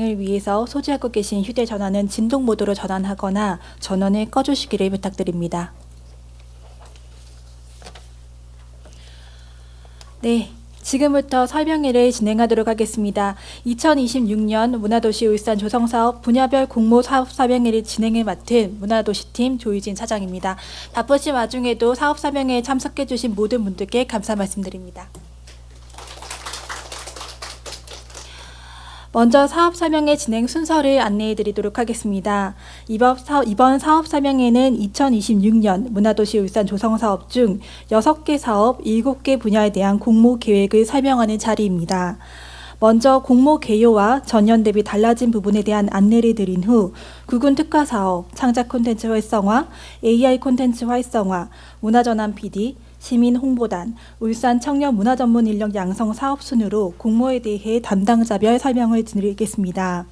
진행을 위해서 소지하고 계신 휴대전화는 진동 모드로 전환하거나 전원을 꺼주시기를 부탁드립니다. 네, 지금부터 설명회를 진행하도록 하겠습니다. 2026년 문화도시 울산 조성사업 분야별 공모 사업 설명회를 진행을 맡은 문화도시팀 조유진 차장입니다. 바쁘신 와중에도 사업 설명회에 참석해 주신 모든 분들께 감사 말씀드립니다. 먼저 사업 설명회 진행 순서를 안내해 드리도록 하겠습니다. 이번 사업 설명회는 2026년 문화도시 울산 조성사업 중 6개 사업 7개 분야에 대한 공모 계획을 설명하는 자리입니다. 먼저 공모 개요와 전년 대비 달라진 부분에 대한 안내를 드린 후 구군 특화 사업, 창작 콘텐츠 활성화, AI 콘텐츠 활성화, 문화전환 PD, 시민 홍보단, 울산 청년 문화 전문 인력 양성 사업 순으로 공모에 대해 담당자별 설명을 드리겠습니다.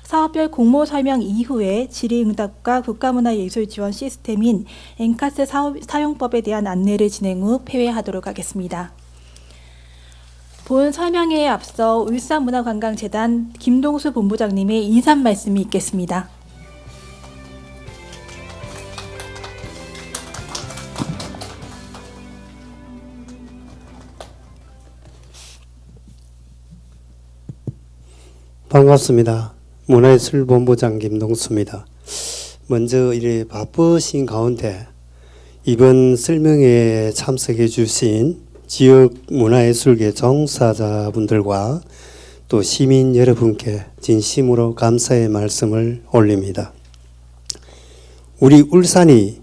사업별 공모 설명 이후에 질의응답과 국가문화예술 지원 시스템인 엔카스 사용법에 대한 안내를 진행 후 폐회하도록 하겠습니다. 본 설명회에 앞서 울산문화관광재단 김동수 본부장님의 인사 말씀이 있겠습니다. 반갑습니다. 문화예술본부장 김동수입니다. 먼저 이래 바쁘신 가운데 이번 설명회에 참석해 주신 지역 문화예술계 종사자분들과 또 시민 여러분께 진심으로 감사의 말씀을 올립니다. 우리 울산이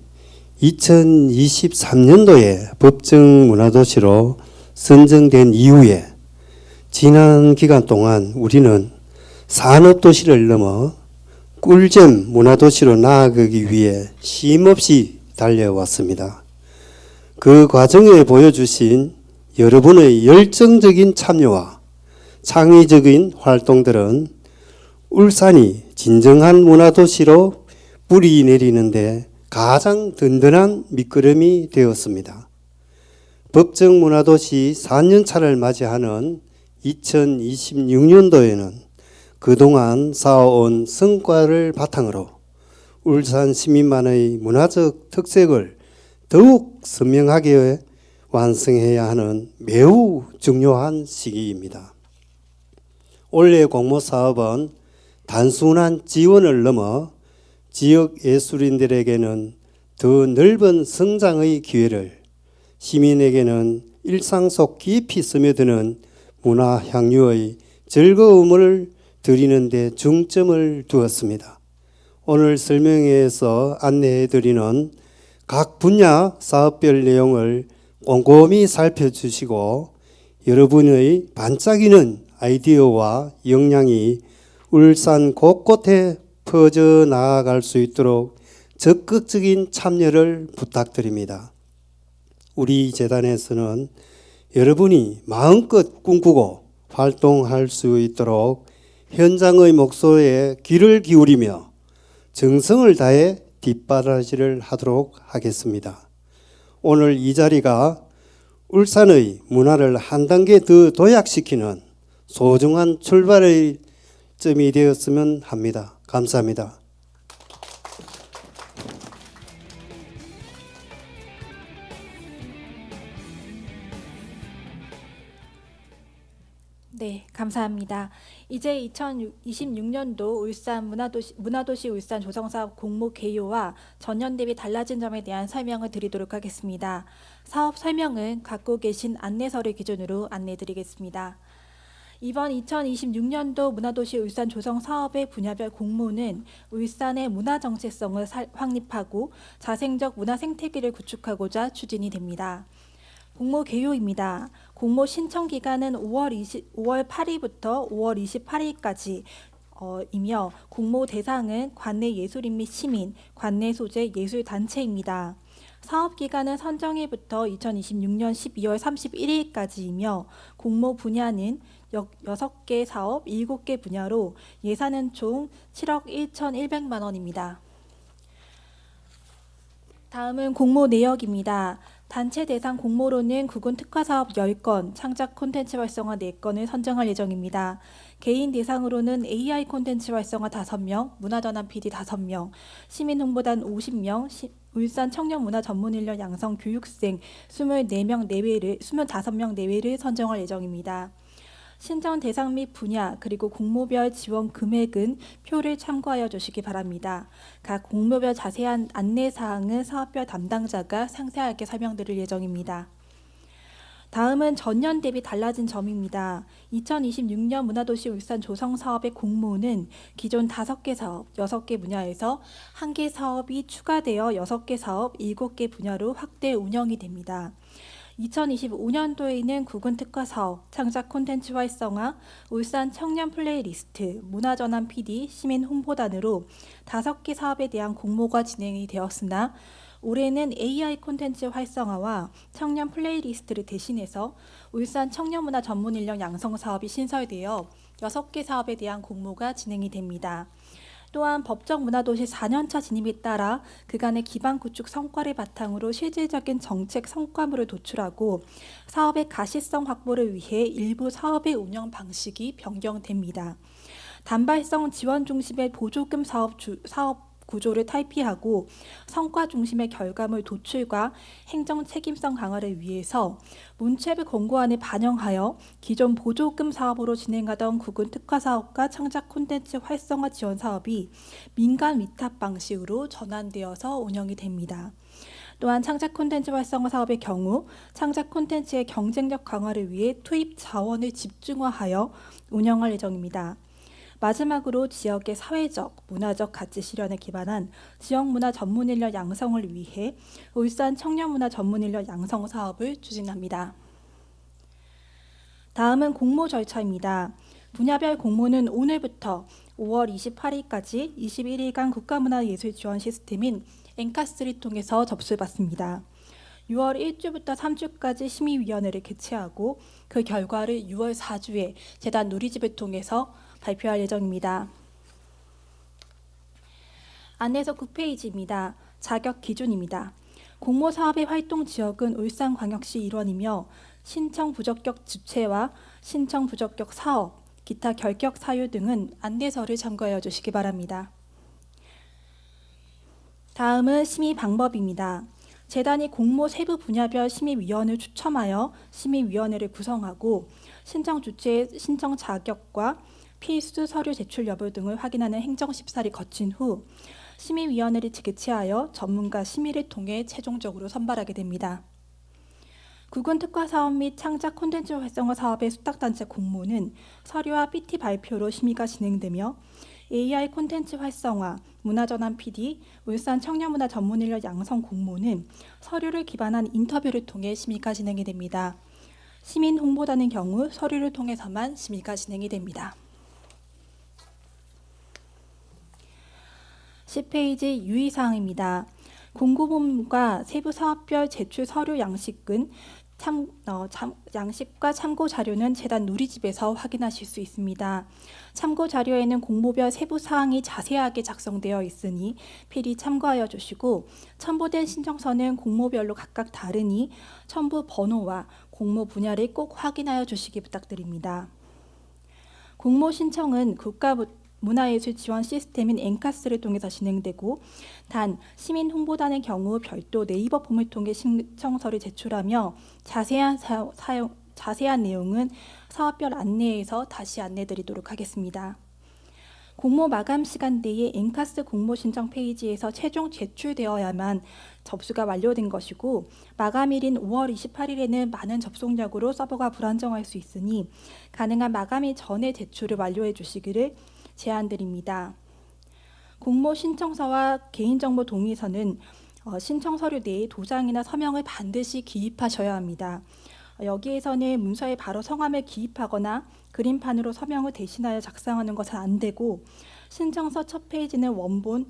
2023년도에 법정 문화도시로 선정된 이후에 지난 기간 동안 우리는 산업도시를 넘어 꿀잼 문화도시로 나아가기 위해 쉼없이 달려왔습니다. 그 과정에 보여주신 여러분의 열정적인 참여와 창의적인 활동들은 울산이 진정한 문화도시로 뿌리 내리는데 가장 든든한 밑거름이 되었습니다. 법정 문화도시 4년차를 맞이하는 2026년도에는 그동안 쌓아온 성과를 바탕으로 울산 시민만의 문화적 특색을 더욱 선명하게 완성해야 하는 매우 중요한 시기입니다. 올해 공모사업은 단순한 지원을 넘어 지역 예술인들에게는 더 넓은 성장의 기회를, 시민에게는 일상 속 깊이 스며드는 문화 향유의 즐거움을 드리는 데 중점을 두었습니다. 오늘 설명회에서 안내해드리는 각 분야 사업별 내용을 꼼꼼히 살펴주시고 여러분의 반짝이는 아이디어와 역량이 울산 곳곳에 퍼져나갈 수 있도록 적극적인 참여를 부탁드립니다. 우리 재단에서는 여러분이 마음껏 꿈꾸고 활동할 수 있도록 현장의 목소리에 귀를 기울이며 정성을 다해 뒷바라지를 하도록 하겠습니다. 오늘 이 자리가 울산의 문화를 한 단계 더 도약시키는 소중한 출발의 점이 되었으면 합니다. 감사합니다. 네, 감사합니다. 이제 2026년도 울산 문화도시 울산 조성사업 공모 개요와 전년 대비 달라진 점에 대한 설명을 드리도록 하겠습니다. 사업 설명은 갖고 계신 안내서를 기준으로 안내드리겠습니다. 이번 2026년도 문화도시 울산 조성사업의 분야별 공모는 울산의 문화 정체성을 확립하고 자생적 문화 생태계를 구축하고자 추진이 됩니다. 공모 개요입니다. 공모 신청 기간은 5월 8일부터 5월 28일까지 이며 공모 대상은 관내 예술인 및 시민, 관내 소재 예술단체입니다. 사업 기간은 선정일부터 2026년 12월 31일까지이며 공모 분야는 6개 사업 7개 분야로 예산은 총 7억 1,100만 원입니다. 다음은 공모 내역입니다. 단체 대상 공모로는 구군 특화사업 10건, 창작 콘텐츠 활성화 4건을 선정할 예정입니다. 개인 대상으로는 AI 콘텐츠 활성화 5명, 문화전환 PD 5명, 시민홍보단 50명, 울산 청년문화 전문인력 양성 교육생 25명 내외를 선정할 예정입니다. 신청 대상 및 분야 그리고 공모별 지원 금액은 표를 참고하여 주시기 바랍니다. 각 공모별 자세한 안내 사항은 사업별 담당자가 상세하게 설명드릴 예정입니다. 다음은 전년 대비 달라진 점입니다. 2026년 문화도시 울산 조성 사업의 공모는 기존 5개 사업, 6개 분야에서 1개 사업이 추가되어 6개 사업, 7개 분야로 확대 운영이 됩니다. 2025년도에는 국군특화 사업, 창작 콘텐츠 활성화, 울산 청년 플레이리스트, 문화전환 PD, 시민 홍보단으로 5개 사업에 대한 공모가 진행이 되었으나 올해는 AI 콘텐츠 활성화와 청년 플레이리스트를 대신해서 울산 청년문화 전문인력 양성 사업이 신설되어 6개 사업에 대한 공모가 진행이 됩니다. 또한 법정 문화도시 4년차 진입에 따라 그간의 기반 구축 성과를 바탕으로 실질적인 정책 성과물을 도출하고 사업의 가시성 확보를 위해 일부 사업의 운영 방식이 변경됩니다. 단발성 지원 중심의 보조금 사업 구조를 탈피하고 성과 중심의 결과물 도출과 행정 책임성 강화를 위해서 문체부 공고안에 반영하여 기존 보조금 사업으로 진행하던 국군 특화 사업과 창작 콘텐츠 활성화 지원 사업이 민간 위탁 방식으로 전환되어서 운영이 됩니다. 또한 창작 콘텐츠 활성화 사업의 경우 창작 콘텐츠의 경쟁력 강화를 위해 투입 자원을 집중화하여 운영할 예정입니다. 마지막으로 지역의 사회적, 문화적 가치 실현에 기반한 지역문화 전문인력 양성을 위해 울산 청년문화 전문인력 양성 사업을 추진합니다. 다음은 공모 절차입니다. 분야별 공모는 오늘부터 5월 28일까지 21일간 국가문화예술 지원 시스템인 엔카스를 통해서 접수받습니다. 6월 1주부터 3주까지 심의위원회를 개최하고 그 결과를 6월 4주에 재단 누리집을 통해서 발표할 예정입니다. 안내서 9페이지입니다. 자격 기준입니다. 공모 사업의 활동 지역은 울산광역시 일원이며 신청 부적격 주체와 신청 부적격 사업, 기타 결격 사유 등은 안내서를 참고하여 주시기 바랍니다. 다음은 심의 방법입니다. 재단이 공모 세부 분야별 심의위원을 추첨하여 심의위원회를 구성하고 신청 주체의 신청 자격과 필수 서류 제출 여부 등을 확인하는 행정심사를 거친 후 심의위원회를 개최하여 전문가 심의를 통해 최종적으로 선발하게 됩니다. 국군특화 사업 및 창작 콘텐츠 활성화 사업의 수탁단체 공모는 서류와 PT 발표로 심의가 진행되며 AI 콘텐츠 활성화, 문화전환 PD, 울산 청년문화 전문인력 양성 공모는 서류를 기반한 인터뷰를 통해 심의가 진행이 됩니다. 시민 홍보단의 경우 서류를 통해서만 심의가 진행이 됩니다. 10페이지 유의사항입니다. 공고문과 세부 사업별 제출 서류 양식과 참고 자료는 재단 누리집에서 확인하실 수 있습니다. 참고 자료에는 공모별 세부 사항이 자세하게 작성되어 있으니 필히 참고하여 주시고 첨부된 신청서는 공모별로 각각 다르니 첨부 번호와 공모 분야를 꼭 확인하여 주시기 부탁드립니다. 공모 신청은 문화예술 지원 시스템인 엔카스를 통해서 진행되고 단 시민 홍보단의 경우 별도 네이버 폼을 통해 신청서를 제출하며 자세한 내용은 사업별 안내에서 다시 안내드리도록 하겠습니다. 공모 마감 시간대에 엔카스 공모 신청 페이지에서 최종 제출되어야만 접수가 완료된 것이고 마감일인 5월 28일에는 많은 접속력으로 서버가 불안정할 수 있으니 가능한 마감일 전에 제출을 완료해 주시기를 제안드립니다. 공모 신청서와 개인정보 동의서는 신청 서류 내에 도장이나 서명을 반드시 기입하셔야 합니다. 여기에서는 문서에 바로 성함을 기입하거나 그림판으로 서명을 대신하여 작성하는 것은 안 되고 신청서 첫 페이지는 원본,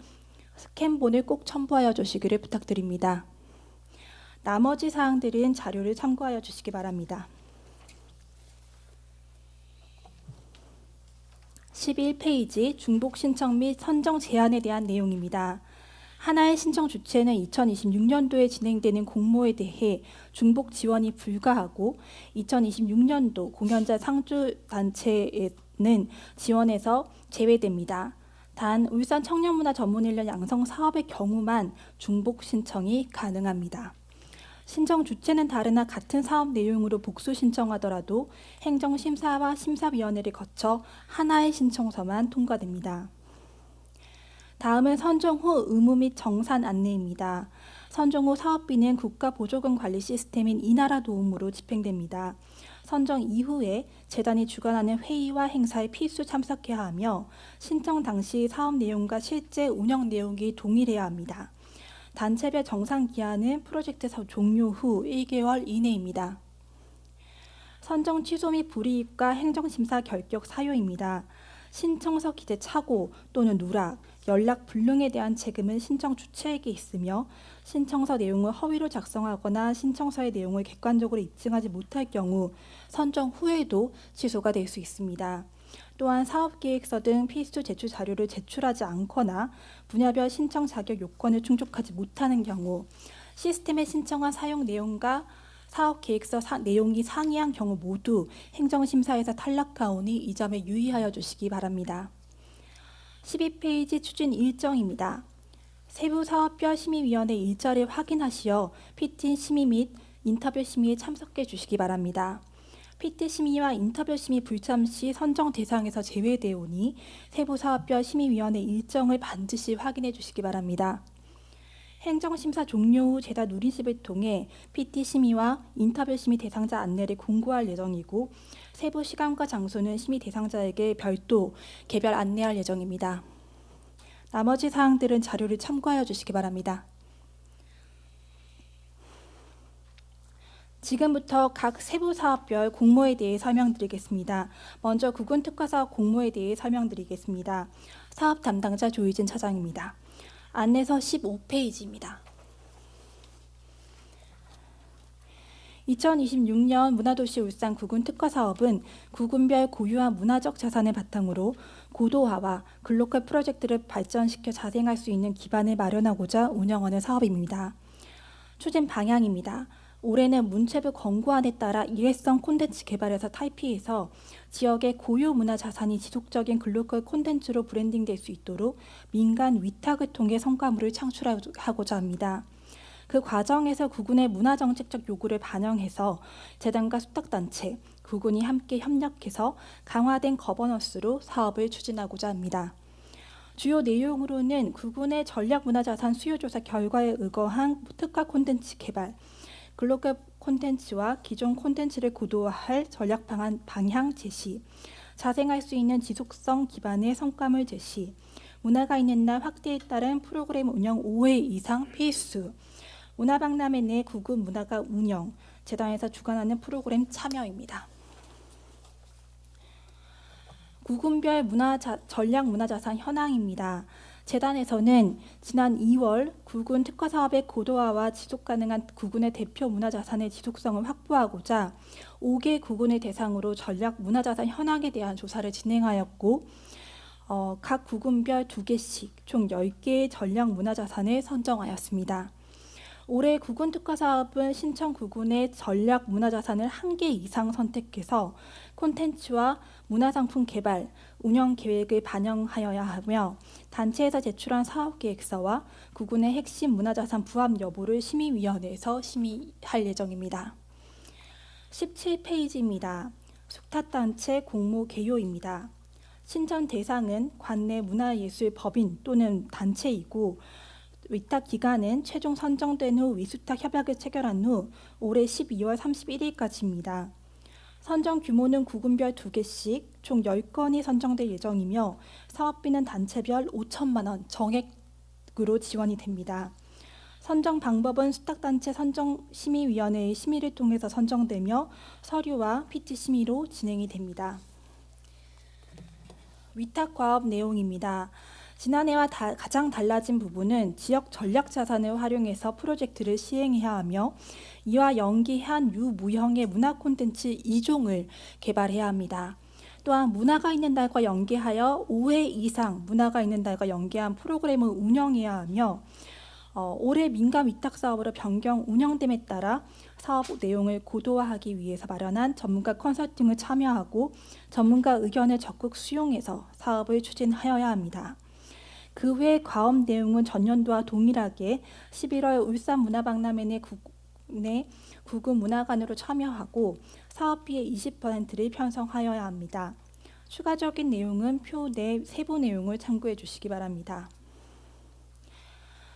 스캔본을 꼭 첨부하여 주시기를 부탁드립니다. 나머지 사항들은 자료를 참고하여 주시기 바랍니다. 11페이지 중복 신청 및 선정 제한에 대한 내용입니다. 하나의 신청 주체는 2026년도에 진행되는 공모에 대해 중복 지원이 불가하고 2026년도 공연자 상주 단체는 지원에서 제외됩니다. 단 울산 청년문화 전문인력 양성 사업의 경우만 중복 신청이 가능합니다. 신청 주체는 다르나 같은 사업 내용으로 복수 신청하더라도 행정심사와 심사위원회를 거쳐 하나의 신청서만 통과됩니다. 다음은 선정 후 의무 및 정산 안내입니다. 선정 후 사업비는 국가보조금 관리 시스템인 이나라 도움으로 집행됩니다. 선정 이후에 재단이 주관하는 회의와 행사에 필수 참석해야 하며 신청 당시 사업 내용과 실제 운영 내용이 동일해야 합니다. 단체별 정산 기한은 프로젝트 종료 후 1개월 이내입니다. 선정 취소 및 불이익과 행정심사 결격 사유입니다. 신청서 기재 착오 또는 누락, 연락 불능에 대한 책임은 신청 주체에게 있으며 신청서 내용을 허위로 작성하거나 신청서의 내용을 객관적으로 입증하지 못할 경우 선정 후에도 취소가 될 수 있습니다. 또한 사업계획서 등 필수 제출 자료를 제출하지 않거나 분야별 신청 자격 요건을 충족하지 못하는 경우 시스템에 신청한 사용 내용과 사업계획서 내용이 상이한 경우 모두 행정심사에서 탈락하오니 이 점에 유의하여 주시기 바랍니다. 12페이지 추진 일정입니다. 세부 사업별 심의위원회 일자를 확인하시어 PT 심의 및 인터뷰 심의에 참석해 주시기 바랍니다. PT 심의와 인터뷰 심의 불참 시 선정 대상에서 제외되오니 세부 사업별 심의위원회 일정을 반드시 확인해 주시기 바랍니다. 행정심사 종료 후 재단 누리집을 통해 PT 심의와 인터뷰 심의 대상자 안내를 공고할 예정이고 세부 시간과 장소는 심의 대상자에게 별도 개별 안내할 예정입니다. 나머지 사항들은 자료를 참고하여 주시기 바랍니다. 지금부터 각 세부 사업별 공모에 대해 설명드리겠습니다. 먼저 구군특화사업 공모에 대해 설명드리겠습니다. 사업 담당자 조희진 차장입니다. 안내서 15페이지입니다. 2026년 문화도시 울산 구군 특화사업은 구군별 고유한 문화적 자산을 바탕으로 고도화와 글로컬 프로젝트를 발전시켜 자생할 수 있는 기반을 마련하고자 운영하는 사업입니다. 추진 방향입니다. 올해는 문체부 권고안에 따라 일회성 콘텐츠 개발에서 탈피해서 지역의 고유 문화 자산이 지속적인 글로컬 콘텐츠로 브랜딩될 수 있도록 민간 위탁을 통해 성과물을 창출하고자 합니다. 그 과정에서 구군의 문화정책적 요구를 반영해서 재단과 수탁단체, 구군이 함께 협력해서 강화된 거버넌스로 사업을 추진하고자 합니다. 주요 내용으로는 구군의 전략문화자산 수요조사 결과에 의거한 특화 콘텐츠 개발, 글로컬 콘텐츠와 기존 콘텐츠를 고도화할 전략 방향 제시, 자생할 수 있는 지속성 기반의 성과물 제시, 문화가 있는 날 확대에 따른 프로그램 운영 5회 이상 필수, 문화박람회 내 구군 문화가 운영, 재단에서 주관하는 프로그램 참여입니다. 구군별 전략문화자산 현황입니다. 재단에서는 지난 2월 구군 특화사업의 고도화와 지속가능한 구군의 대표 문화자산의 지속성을 확보하고자 5개 구군을 대상으로 전략문화자산 현황에 대한 조사를 진행하였고 각 구군별 2개씩 총 10개의 전략문화자산을 선정하였습니다. 올해 구군 특화사업은 신청 구군의 전략 문화자산을 1개 이상 선택해서 콘텐츠와 문화상품 개발, 운영 계획을 반영하여야 하며 단체에서 제출한 사업계획서와 구군의 핵심 문화자산 부합 여부를 심의위원회에서 심의할 예정입니다. 17페이지입니다. 숙탁단체 공모 개요입니다. 신청 대상은 관내 문화예술법인 또는 단체이고 위탁 기간은 최종 선정된 후 위수탁 협약을 체결한 후 올해 12월 31일까지입니다. 선정 규모는 구군별 2개씩 총 10건이 선정될 예정이며 사업비는 단체별 5천만 원 정액으로 지원이 됩니다. 선정 방법은 수탁단체 선정심의위원회의 심의를 통해서 선정되며 서류와 PT 심의로 진행이 됩니다. 위탁 과업 내용입니다. 지난해와 가장 달라진 부분은 지역 전략 자산을 활용해서 프로젝트를 시행해야 하며 이와 연계한 유무형의 문화 콘텐츠 2종을 개발해야 합니다. 또한 문화가 있는 날과 연계하여 5회 이상 문화가 있는 날과 연계한 프로그램을 운영해야 하며 올해 민간 위탁 사업으로 변경 운영됨에 따라 사업 내용을 고도화하기 위해서 마련한 전문가 컨설팅을 참여하고 전문가 의견을 적극 수용해서 사업을 추진하여야 합니다. 그 외 과업 내용은 전년도와 동일하게 11월 울산 문화박람회 내 구구 문화관으로 참여하고 사업비의 20%를 편성하여야 합니다. 추가적인 내용은 표 내 세부 내용을 참고해 주시기 바랍니다.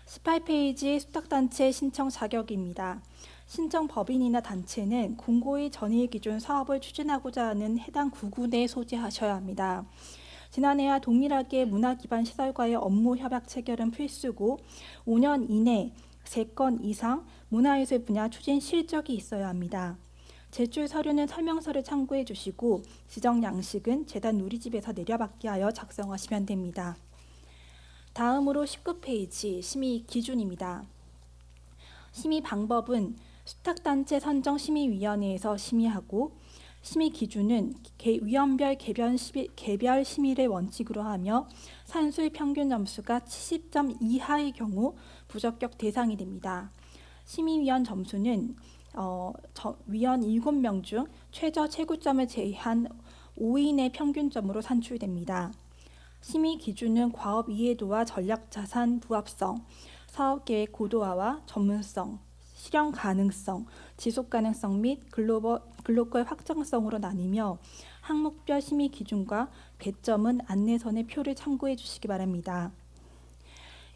18페이지 수탁단체 신청 자격입니다. 신청 법인이나 단체는 공고의 전일 기준 사업을 추진하고자 하는 해당 구구 내에 소재하셔야 합니다. 지난해와 동일하게 문화기반 시설과의 업무 협약 체결은 필수고 5년 이내 3건 이상 문화예술 분야 추진 실적이 있어야 합니다. 제출 서류는 설명서를 참고해 주시고 지정 양식은 재단 누리집에서 내려받게 하여 작성하시면 됩니다. 다음으로 19페이지 심의 기준입니다. 심의 방법은 수탁단체 선정심의위원회에서 심의하고 심의 기준은 위원별 개별 심의를 원칙으로 하며 산술 평균 점수가 70점 이하의 경우 부적격 대상이 됩니다. 심의위원 점수는 위원 7명 중 최고점을 제한 5인의 평균점으로 산출됩니다. 심의 기준은 과업 이해도와 전략자산 부합성, 사업계획 고도화와 전문성, 실현 가능성, 지속 가능성 및 글로벌 확장성으로 나뉘며 항목별 심의 기준과 배점은 안내선의 표를 참고해 주시기 바랍니다.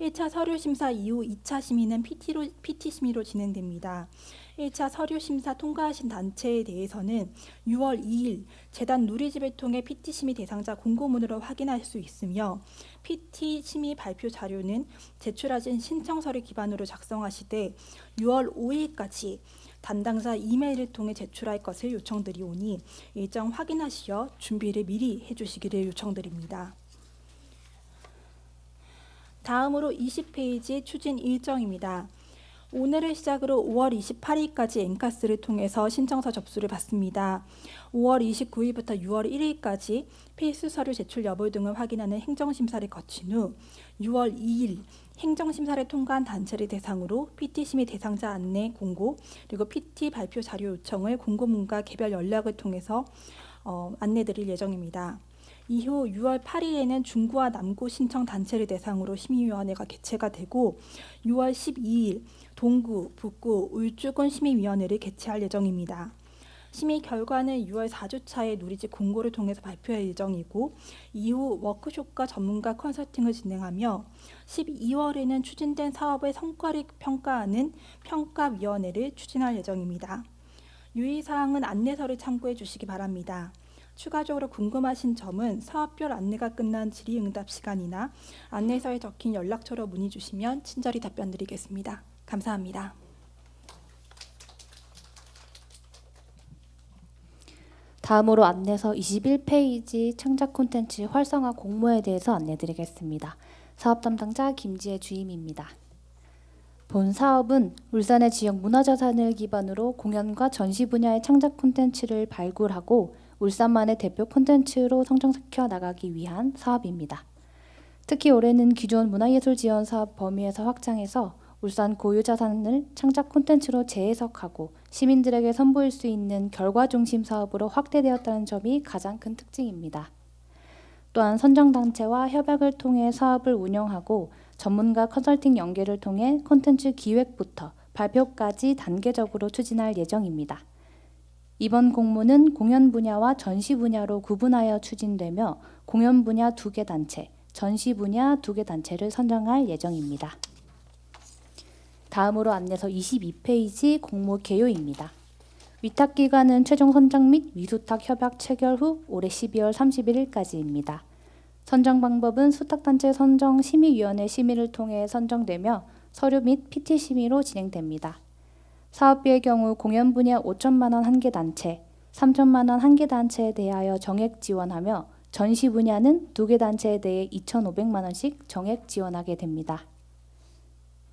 1차 서류 심사 이후 2차 심의는 PT 심의로 진행됩니다. 1차 서류 심사 통과하신 단체에 대해서는 6월 2일 재단 누리집을 통해 PT 심의 대상자 공고문으로 확인할 수 있으며 PT 심의 발표 자료는 제출하신 신청서를 기반으로 작성하시되 6월 5일까지 담당자 이메일을 통해 제출할 것을 요청드리오니 일정 확인하시어 준비를 미리 해주시기를 요청드립니다. 다음으로 20페이지 추진 일정입니다. 오늘을 시작으로 5월 28일까지 엔카스를 통해서 신청서 접수를 받습니다. 5월 29일부터 6월 1일까지 필수 서류 제출 여부 등을 확인하는 행정심사를 거친 후 6월 2일 행정심사를 통과한 단체를 대상으로 PT 심의 대상자 안내 공고 그리고 PT 발표 자료 요청을 공고문과 개별 연락을 통해서 안내드릴 예정입니다. 이후 6월 8일에는 중구와 남구 신청 단체를 대상으로 심의위원회가 개최가 되고 6월 12일 동구, 북구, 울주군 심의위원회를 개최할 예정입니다. 심의 결과는 6월 4주차에 누리집 공고를 통해서 발표할 예정이고 이후 워크숍과 전문가 컨설팅을 진행하며 12월에는 추진된 사업의 성과를 평가하는 평가위원회를 추진할 예정입니다. 유의사항은 안내서를 참고해 주시기 바랍니다. 추가적으로 궁금하신 점은 사업별 안내가 끝난 질의응답 시간이나 안내서에 적힌 연락처로 문의 주시면 친절히 답변 드리겠습니다. 감사합니다. 다음으로 안내서 21페이지 창작 콘텐츠 활성화 공모에 대해서 안내드리겠습니다. 사업 담당자 김지혜 주임입니다. 본 사업은 울산의 지역 문화자산을 기반으로 공연과 전시 분야의 창작 콘텐츠를 발굴하고 울산만의 대표 콘텐츠로 성장시켜 나가기 위한 사업입니다. 특히 올해는 기존 문화예술 지원 사업 범위에서 확장해서 울산 고유 자산을 창작 콘텐츠로 재해석하고 시민들에게 선보일 수 있는 결과 중심 사업으로 확대되었다는 점이 가장 큰 특징입니다. 또한 선정단체와 협약을 통해 사업을 운영하고 전문가 컨설팅 연계를 통해 콘텐츠 기획부터 발표까지 단계적으로 추진할 예정입니다. 이번 공모는 공연 분야와 전시 분야로 구분하여 추진되며 공연 분야 2개 단체, 전시 분야 2개 단체를 선정할 예정입니다. 다음으로 안내서 22페이지 공모 개요입니다. 위탁기간은 최종 선정 및 위수탁 협약 체결 후 올해 12월 31일까지입니다. 선정 방법은 수탁단체 선정심의위원회 심의를 통해 선정되며 서류 및 PT 심의로 진행됩니다. 사업비의 경우 공연 분야 5천만 원 1개 단체, 3천만 원 1개 단체에 대하여 정액 지원하며 전시 분야는 2개 단체에 대해 2,500만 원씩 정액 지원하게 됩니다.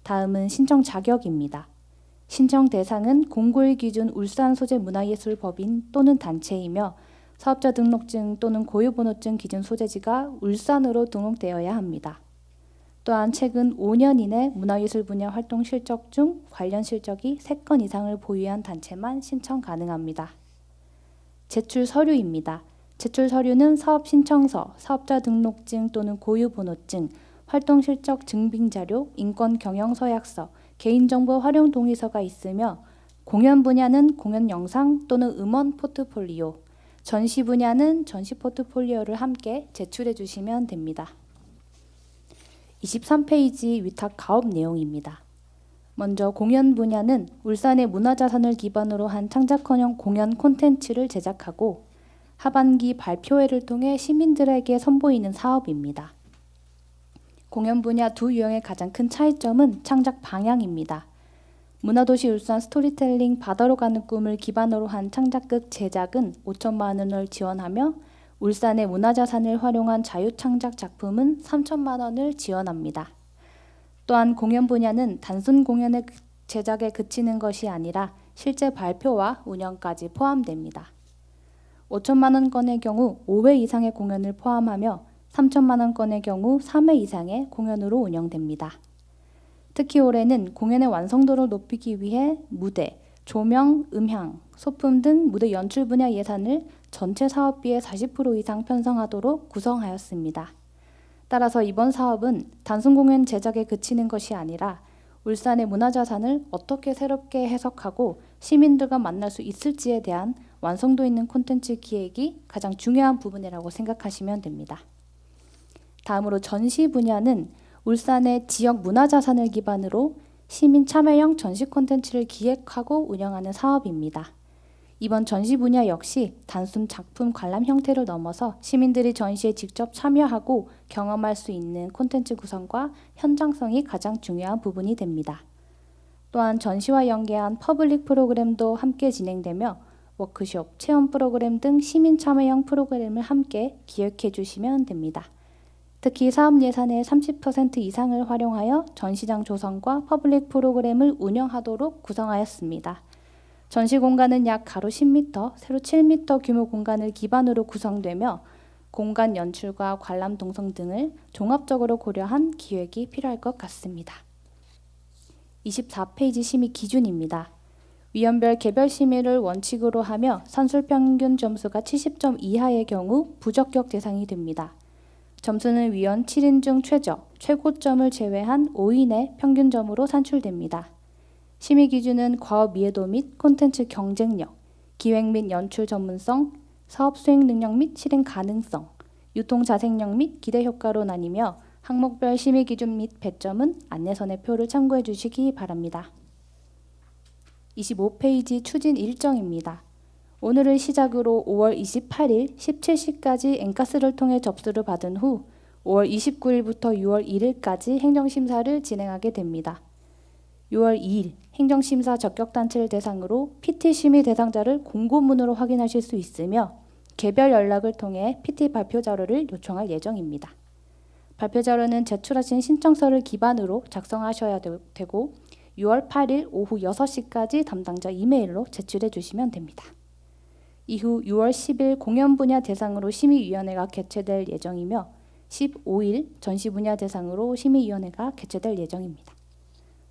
다음은 신청 자격입니다. 신청 대상은 공고일 기준 울산 소재 문화예술법인 또는 단체이며 사업자 등록증 또는 고유번호증 기준 소재지가 울산으로 등록되어야 합니다. 또한 최근 5년 이내 문화예술 분야 활동 실적 중 관련 실적이 3건 이상을 보유한 단체만 신청 가능합니다. 제출 서류입니다. 제출 서류는 사업 신청서, 사업자 등록증 또는 고유번호증, 활동 실적 증빙 자료, 인권 경영 서약서, 개인정보 활용 동의서가 있으며 공연 분야는 공연 영상 또는 음원 포트폴리오, 전시 분야는 전시 포트폴리오를 함께 제출해 주시면 됩니다. 23페이지 위탁 가업 내용입니다. 먼저 공연 분야는 울산의 문화자산을 기반으로 한 창작헌형 공연 콘텐츠를 제작하고 하반기 발표회를 통해 시민들에게 선보이는 사업입니다. 공연 분야 두 유형의 가장 큰 차이점은 창작 방향입니다. 문화도시 울산 스토리텔링 바다로 가는 꿈을 기반으로 한 창작극 제작은 5천만 원을 지원하며 울산의 문화자산을 활용한 자유창작 작품은 3천만 원을 지원합니다. 또한 공연 분야는 단순 공연의 제작에 그치는 것이 아니라 실제 발표와 운영까지 포함됩니다. 5천만 원권의 경우 5회 이상의 공연을 포함하며 3천만 원권의 경우 3회 이상의 공연으로 운영됩니다. 특히 올해는 공연의 완성도를 높이기 위해 무대, 조명, 음향, 소품 등 무대 연출 분야 예산을 전체 사업비의 40% 이상 편성하도록 구성하였습니다. 따라서 이번 사업은 단순 공연 제작에 그치는 것이 아니라 울산의 문화자산을 어떻게 새롭게 해석하고 시민들과 만날 수 있을지에 대한 완성도 있는 콘텐츠 기획이 가장 중요한 부분이라고 생각하시면 됩니다. 다음으로 전시 분야는 울산의 지역 문화자산을 기반으로 시민 참여형 전시 콘텐츠를 기획하고 운영하는 사업입니다. 이번 전시 분야 역시 단순 작품 관람 형태를 넘어서 시민들이 전시에 직접 참여하고 경험할 수 있는 콘텐츠 구성과 현장성이 가장 중요한 부분이 됩니다. 또한 전시와 연계한 퍼블릭 프로그램도 함께 진행되며 워크숍, 체험 프로그램 등 시민 참여형 프로그램을 함께 기획해 주시면 됩니다. 특히 사업 예산의 30% 이상을 활용하여 전시장 조성과 퍼블릭 프로그램을 운영하도록 구성하였습니다. 전시 공간은 약 가로 10m, 세로 7m 규모 공간을 기반으로 구성되며 공간 연출과 관람 동선 등을 종합적으로 고려한 기획이 필요할 것 같습니다. 24페이지 심의 기준입니다. 위원별 개별 심의를 원칙으로 하며 산술 평균 점수가 70점 이하의 경우 부적격 대상이 됩니다. 점수는 위원 7인 중 최고점을 제외한 5인의 평균점으로 산출됩니다. 심의 기준은 과업 이해도 및 콘텐츠 경쟁력, 기획 및 연출 전문성, 사업 수행 능력 및 실행 가능성, 유통 자생력 및 기대 효과로 나뉘며 항목별 심의 기준 및 배점은 안내선의 표를 참고해 주시기 바랍니다. 25페이지 추진 일정입니다. 오늘을 시작으로 5월 28일 17시까지 엔카스를 통해 접수를 받은 후 5월 29일부터 6월 1일까지 행정심사를 진행하게 됩니다. 6월 2일 행정심사 적격단체를 대상으로 PT심의 대상자를 공고문으로 확인하실 수 있으며 개별 연락을 통해 PT 발표 자료를 요청할 예정입니다. 발표 자료는 제출하신 신청서를 기반으로 작성하셔야 되고 6월 8일 오후 6시까지 담당자 이메일로 제출해 주시면 됩니다. 이후 6월 10일 공연 분야 대상으로 심의위원회가 개최될 예정이며 15일 전시 분야 대상으로 심의위원회가 개최될 예정입니다.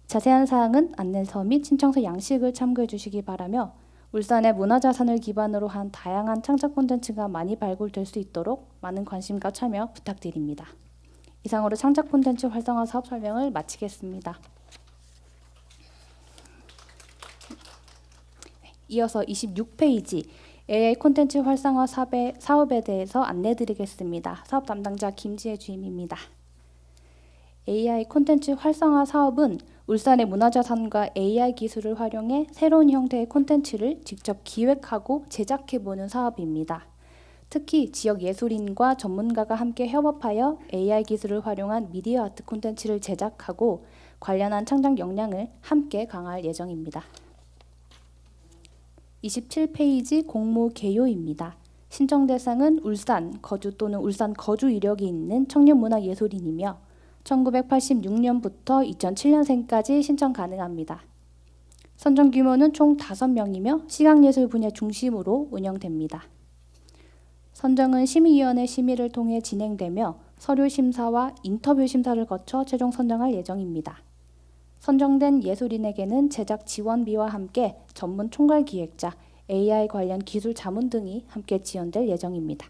자세한 사항은 안내서 및 신청서 양식을 참고해 주시기 바라며 울산의 문화자산을 기반으로 한 다양한 창작 콘텐츠가 많이 발굴될 수 있도록 많은 관심과 참여 부탁드립니다. 이상으로 창작 콘텐츠 활성화 사업 설명을 마치겠습니다. 이어서 26페이지 AI 콘텐츠 활성화 사업에 대해서 안내드리겠습니다. 사업 담당자 김지혜 주임입니다. AI 콘텐츠 활성화 사업은 울산의 문화자산과 AI 기술을 활용해 새로운 형태의 콘텐츠를 직접 기획하고 제작해보는 사업입니다. 특히 지역 예술인과 전문가가 함께 협업하여 AI 기술을 활용한 미디어 아트 콘텐츠를 제작하고 관련한 창작 역량을 함께 강화할 예정입니다. 27페이지 공모 개요입니다. 신청 대상은 울산 거주 또는 울산 거주 이력이 있는 청년문화예술인이며 1986년부터 2007년생까지 신청 가능합니다. 선정 규모는 총 5명이며 시각예술 분야 중심으로 운영됩니다. 선정은 심의위원회 심의를 통해 진행되며 서류 심사와 인터뷰 심사를 거쳐 최종 선정할 예정입니다. 선정된 예술인에게는 제작 지원비와 함께 전문 총괄 기획자, AI 관련 기술 자문 등이 함께 지원될 예정입니다.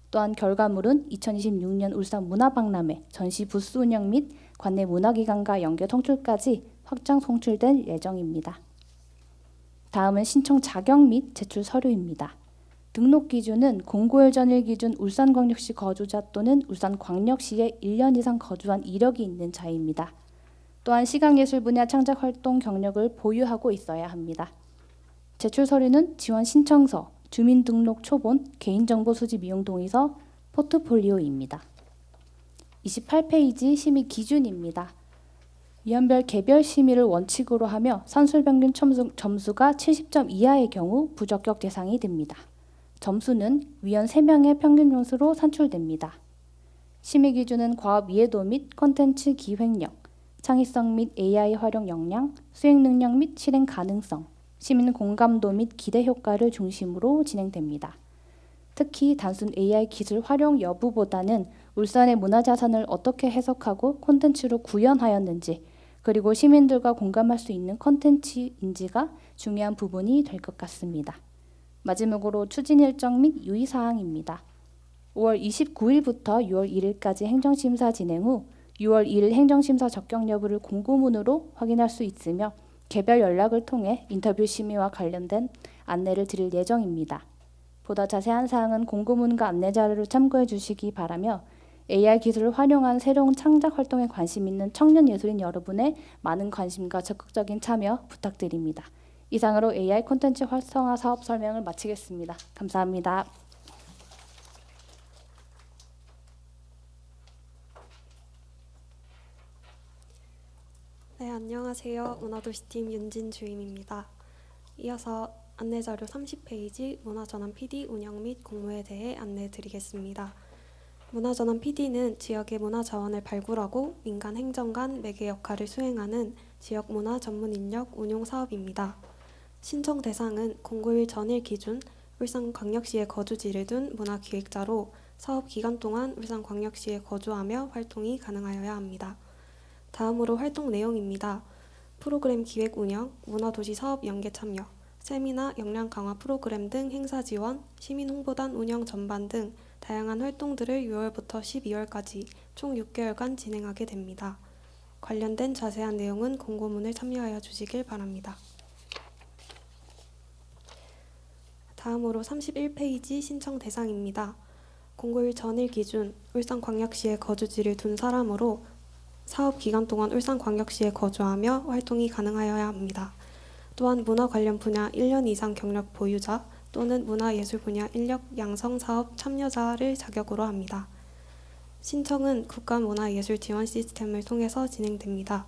또한 결과물은 2026년 울산 문화박람회 전시 부스 운영 및 관내 문화기관과 연계 송출까지 확장 송출될 예정입니다. 다음은 신청 자격 및 제출 서류입니다. 등록 기준은 공고일 전일 기준 울산광역시 거주자 또는 울산광역시에 1년 이상 거주한 이력이 있는 자입니다. 또한 시각예술 분야 창작활동 경력을 보유하고 있어야 합니다. 제출 서류는 지원 신청서, 주민등록 초본, 개인정보 수집 이용 동의서, 포트폴리오입니다. 28페이지 심의 기준입니다. 위원별 개별 심의를 원칙으로 하며 산술평균 점수가 70점 이하의 경우 부적격 대상이 됩니다. 점수는 위원 3명의 평균 점수로 산출됩니다. 심의 기준은 과업 이해도 및 콘텐츠 기획력, 창의성 및 AI 활용 역량, 수행 능력 및 실행 가능성, 시민 공감도 및 기대 효과를 중심으로 진행됩니다. 특히 단순 AI 기술 활용 여부보다는 울산의 문화자산을 어떻게 해석하고 콘텐츠로 구현하였는지, 그리고 시민들과 공감할 수 있는 콘텐츠인지가 중요한 부분이 될 것 같습니다. 마지막으로 추진 일정 및 유의사항입니다. 5월 29일부터 6월 1일까지 행정심사 진행 후 6월 2일 행정심사 적격 여부를 공고문으로 확인할 수 있으며 개별 연락을 통해 인터뷰 심의와 관련된 안내를 드릴 예정입니다. 보다 자세한 사항은 공고문과 안내 자료를 참고해 주시기 바라며 AI 기술을 활용한 새로운 창작 활동에 관심 있는 청년 예술인 여러분의 많은 관심과 적극적인 참여 부탁드립니다. 이상으로 AI 콘텐츠 활성화 사업 설명을 마치겠습니다. 감사합니다. 네, 안녕하세요. 문화도시팀 윤진 주임입니다. 이어서 안내자료 30페이지 문화전환 PD 운영 및 공모에 대해 안내드리겠습니다. 문화전환 PD는 지역의 문화자원을 발굴하고 민간 행정 간 매개 역할을 수행하는 지역 문화 전문 인력 운용 사업입니다. 신청 대상은 공고일 전일 기준 울산광역시에 거주지를 둔 문화기획자로 사업 기간 동안 울산광역시에 거주하며 활동이 가능하여야 합니다. 다음으로 활동 내용입니다. 프로그램 기획 운영, 문화도시 사업 연계 참여, 세미나 역량 강화 프로그램 등 행사 지원, 시민 홍보단 운영 전반 등 다양한 활동들을 6월부터 12월까지 총 6개월간 진행하게 됩니다. 관련된 자세한 내용은 공고문을 참여하여 주시길 바랍니다. 다음으로 31페이지 신청 대상입니다. 공고일 전일 기준 울산광역시에 거주지를 둔 사람으로 사업 기간 동안 울산광역시에 거주하며 활동이 가능하여야 합니다. 또한 문화 관련 분야 1년 이상 경력 보유자 또는 문화예술 분야 인력 양성 사업 참여자를 자격으로 합니다. 신청은 국가문화예술 지원 시스템을 통해서 진행됩니다.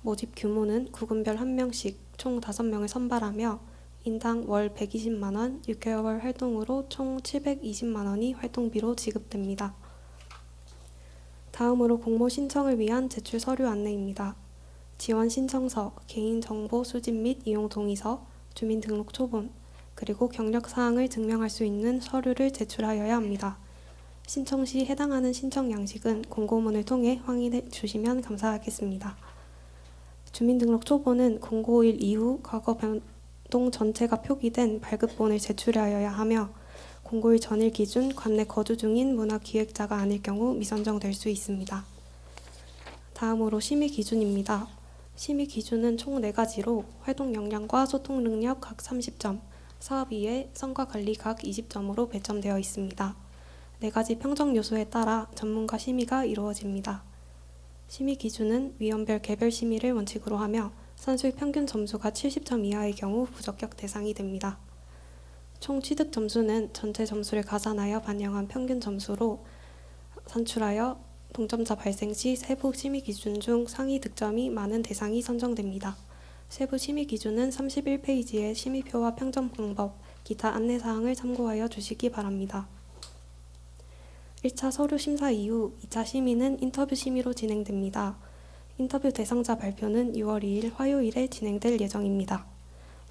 모집 규모는 구군별 1명씩 총 5명을 선발하며 인당 월 120만 원, 6개월 활동으로 총 720만 원이 활동비로 지급됩니다. 다음으로 공모 신청을 위한 제출 서류 안내입니다. 지원 신청서, 개인정보 수집 및 이용 동의서, 주민등록 초본, 그리고 경력사항을 증명할 수 있는 서류를 제출하여야 합니다. 신청 시 해당하는 신청 양식은 공고문을 통해 확인해 주시면 감사하겠습니다. 주민등록 초본은 공고일 이후 과거 변동 전체가 표기된 발급본을 제출하여야 하며 공고일 전일 기준 관내 거주 중인 문화기획자가 아닐 경우 미선정될 수 있습니다. 다음으로 심의 기준입니다. 심의 기준은 총 4가지로 활동 역량과 소통 능력 각 30점, 사업 이해, 성과 관리 각 20점으로 배점되어 있습니다. 4가지 평정 요소에 따라 전문가 심의가 이루어집니다. 심의 기준은 위원별 개별 심의를 원칙으로 하며 산술 평균 점수가 70점 이하의 경우 부적격 대상이 됩니다. 총 취득 점수는 전체 점수를 가산하여 반영한 평균 점수로 산출하여 동점자 발생 시 세부 심의 기준 중 상위 득점이 많은 대상이 선정됩니다. 세부 심의 기준은 31페이지의 심의표와 평점 방법, 기타 안내사항을 참고하여 주시기 바랍니다. 1차 서류 심사 이후 2차 심의는 인터뷰 심의로 진행됩니다. 인터뷰 대상자 발표는 6월 2일 화요일에 진행될 예정입니다.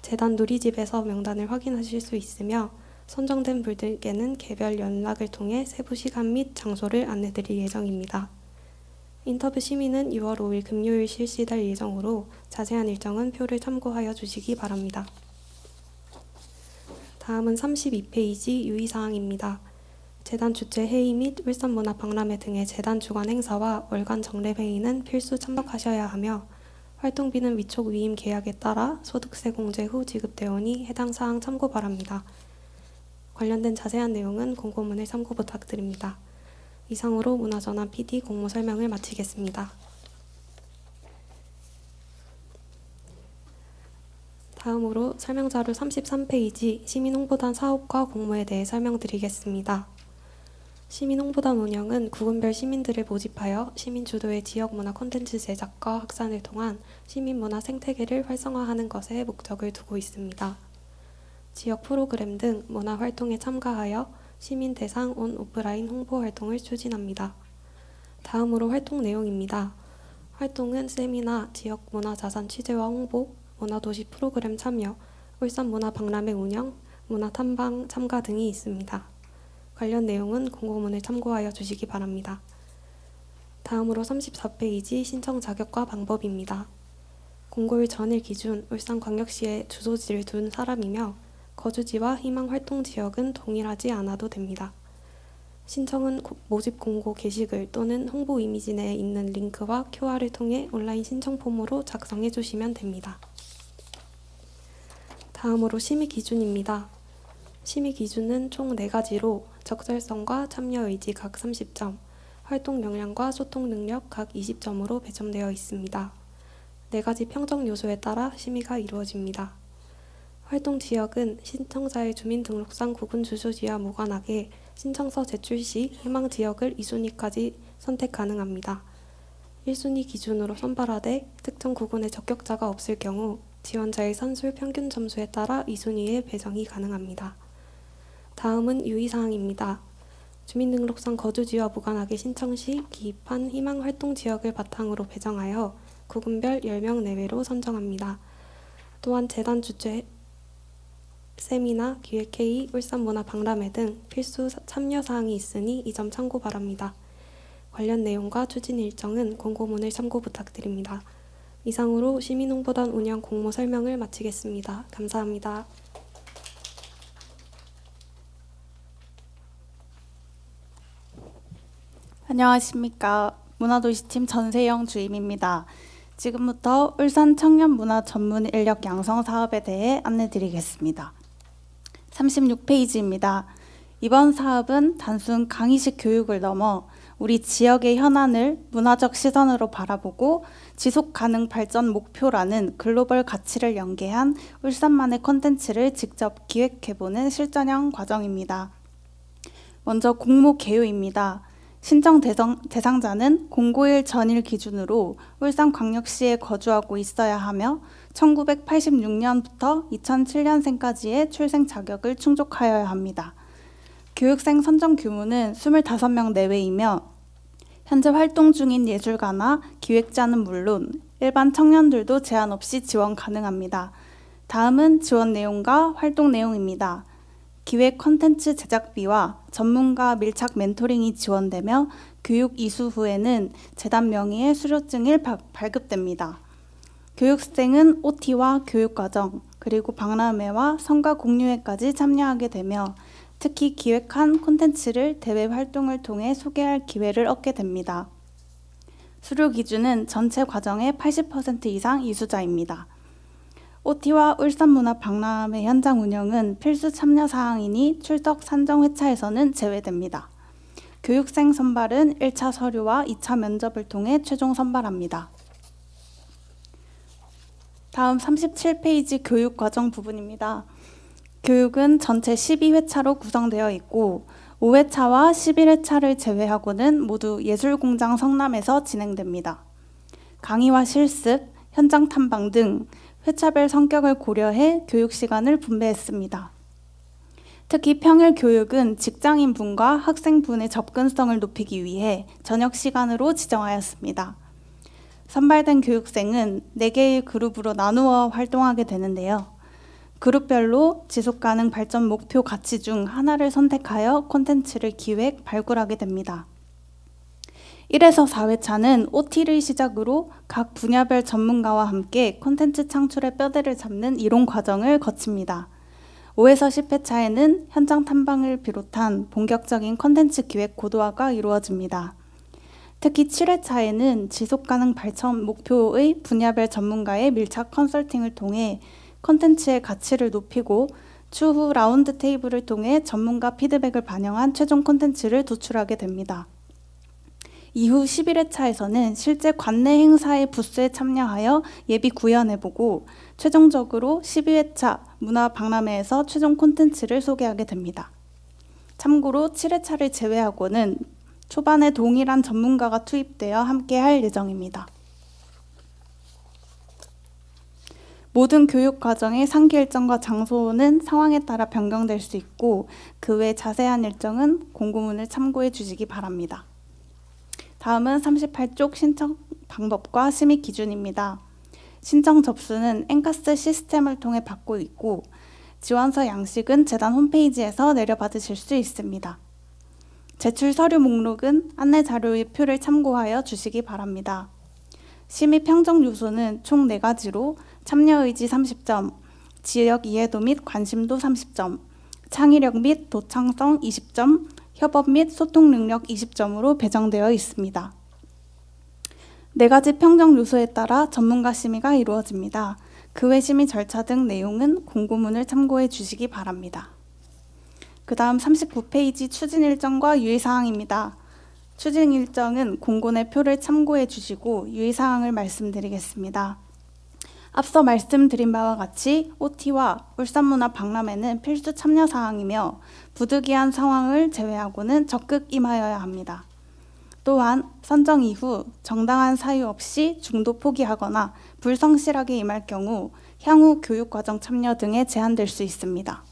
재단 누리집에서 명단을 확인하실 수 있으며 선정된 분들께는 개별 연락을 통해 세부 시간 및 장소를 안내드릴 예정입니다. 인터뷰 심의는 6월 5일 금요일 실시될 예정으로 자세한 일정은 표를 참고하여 주시기 바랍니다. 다음은 32페이지 유의사항입니다. 재단 주최 회의 및 울산문화박람회 등의 재단 주관 행사와 월간 정례회의는 필수 참석하셔야 하며 활동비는 위촉 위임 계약에 따라 소득세 공제 후 지급되오니 해당 사항 참고 바랍니다. 관련된 자세한 내용은 공고문을 참고 부탁드립니다. 이상으로 문화전환 PD 공모 설명을 마치겠습니다. 다음으로 설명자료 33페이지 시민홍보단 사업과 공모에 대해 설명드리겠습니다. 시민홍보단 운영은 구군별 시민들을 모집하여 시민 주도의 지역문화 콘텐츠 제작과 확산을 통한 시민문화 생태계를 활성화하는 것에 목적을 두고 있습니다. 지역 프로그램 등 문화활동에 참가하여 시민 대상 온 오프라인 홍보 활동을 추진합니다. 다음으로 활동 내용입니다. 활동은 세미나, 지역 문화자산 취재와 홍보, 문화도시 프로그램 참여, 울산문화박람회 운영, 문화탐방 참가 등이 있습니다. 관련 내용은 공고문을 참고하여 주시기 바랍니다. 다음으로 34페이지 신청 자격과 방법입니다. 공고일 전일 기준 울산광역시에 주소지를 둔 사람이며 거주지와 희망 활동 지역은 동일하지 않아도 됩니다. 신청은 모집 공고 게시글 또는 홍보 이미지 내에 있는 링크와 QR을 통해 온라인 신청 폼으로 작성해 주시면 됩니다. 다음으로 심의 기준입니다. 심의 기준은 총 4가지로 적절성과 참여 의지 각 30점, 활동 역량과 소통 능력 각 20점으로 배점되어 있습니다. 4가지 평정 요소에 따라 심의가 이루어집니다. 활동 지역은 신청자의 주민등록상 구분 주소지와 무관하게 신청서 제출 시 희망 지역을 2순위까지 선택 가능합니다. 1순위 기준으로 선발하되 특정 구군에 적격자가 없을 경우 지원자의 선술 평균 점수에 따라 2순위에 배정이 가능합니다. 다음은 유의사항입니다. 주민등록상 거주지와 무관하게 신청 시 기입한 희망 활동 지역을 바탕으로 배정하여 구군별 10명 내외로 선정합니다. 또한 재단 주최 세미나, 기획회의, 울산문화박람회 등 필수 참여사항이 있으니 이 점 참고 바랍니다. 관련 내용과 추진 일정은 공고문을 참고 부탁드립니다. 이상으로 시민홍보단 운영 공모 설명을 마치겠습니다. 감사합니다. 안녕하십니까. 문화도시팀 전세영 주임입니다. 지금부터 울산 청년문화 전문 인력 양성 사업에 대해 안내드리겠습니다. 36페이지입니다. 이번 사업은 단순 강의식 교육을 넘어 우리 지역의 현안을 문화적 시선으로 바라보고 지속 가능 발전 목표라는 글로벌 가치를 연계한 울산만의 콘텐츠를 직접 기획해보는 실전형 과정입니다. 먼저 공모 개요입니다. 신청 대상자는 공고일 전일 기준으로 울산광역시에 거주하고 있어야 하며 1986년부터 2007년생까지의 출생 자격을 충족하여야 합니다. 교육생 선정 규모는 25명 내외이며 현재 활동 중인 예술가나 기획자는 물론 일반 청년들도 제한 없이 지원 가능합니다. 다음은 지원 내용과 활동 내용입니다. 기획 콘텐츠 제작비와 전문가 밀착 멘토링이 지원되며 교육 이수 후에는 재단 명의의 수료증이 발급됩니다. 교육생은 OT와 교육과정, 그리고 박람회와 성과 공유회까지 참여하게 되며 특히 기획한 콘텐츠를 대외 활동을 통해 소개할 기회를 얻게 됩니다. 수료 기준은 전체 과정의 80% 이상 이수자입니다. OT와 울산문화박람회 현장 운영은 필수 참여 사항이니 출석 산정 회차에서는 제외됩니다. 교육생 선발은 1차 서류와 2차 면접을 통해 최종 선발합니다. 다음 37페이지 교육 과정 부분입니다. 교육은 전체 12회차로 구성되어 있고 5회차와 11회차를 제외하고는 모두 예술공장 성남에서 진행됩니다. 강의와 실습, 현장 탐방 등 회차별 성격을 고려해 교육 시간을 분배했습니다. 특히 평일 교육은 직장인분과 학생분의 접근성을 높이기 위해 저녁 시간으로 지정하였습니다. 선발된 교육생은 4개의 그룹으로 나누어 활동하게 되는데요. 그룹별로 지속가능 발전 목표 가치 중 하나를 선택하여 콘텐츠를 기획, 발굴하게 됩니다. 1에서 4회차는 OT를 시작으로 각 분야별 전문가와 함께 콘텐츠 창출의 뼈대를 잡는 이론 과정을 거칩니다. 5에서 10회차에는 현장 탐방을 비롯한 본격적인 콘텐츠 기획 고도화가 이루어집니다. 특히 7회차에는 지속가능 발전 목표의 분야별 전문가의 밀착 컨설팅을 통해 콘텐츠의 가치를 높이고 추후 라운드 테이블을 통해 전문가 피드백을 반영한 최종 콘텐츠를 도출하게 됩니다. 이후 11회차에서는 실제 관내 행사의 부스에 참여하여 예비 구현해보고 최종적으로 12회차 문화박람회에서 최종 콘텐츠를 소개하게 됩니다. 참고로 7회차를 제외하고는 초반에 동일한 전문가가 투입되어 함께할 예정입니다. 모든 교육 과정의 상기 일정과 장소는 상황에 따라 변경될 수 있고 그 외 자세한 일정은 공고문을 참고해 주시기 바랍니다. 다음은 38쪽 신청 방법과 심의 기준입니다. 신청 접수는 엔카스 시스템을 통해 받고 있고 지원서 양식은 재단 홈페이지에서 내려받으실 수 있습니다. 제출 서류 목록은 안내 자료의 표를 참고하여 주시기 바랍니다. 심의 평정 요소는 총 4가지로 참여 의지 30점, 지역 이해도 및 관심도 30점, 창의력 및 도창성 20점, 협업 및 소통 능력 20점으로 배정되어 있습니다. 4가지 평정 요소에 따라 전문가 심의가 이루어집니다. 그 외 심의 절차 등 내용은 공고문을 참고해 주시기 바랍니다. 그 다음 39페이지 추진 일정과 유의사항입니다. 추진 일정은 공고내 표를 참고해 주시고 유의사항을 말씀드리겠습니다. 앞서 말씀드린 바와 같이 OT와 울산문화박람회는 필수 참여 사항이며 부득이한 상황을 제외하고는 적극 임하여야 합니다. 또한 선정 이후 정당한 사유 없이 중도 포기하거나 불성실하게 임할 경우 향후 교육과정 참여 등에 제한될 수 있습니다.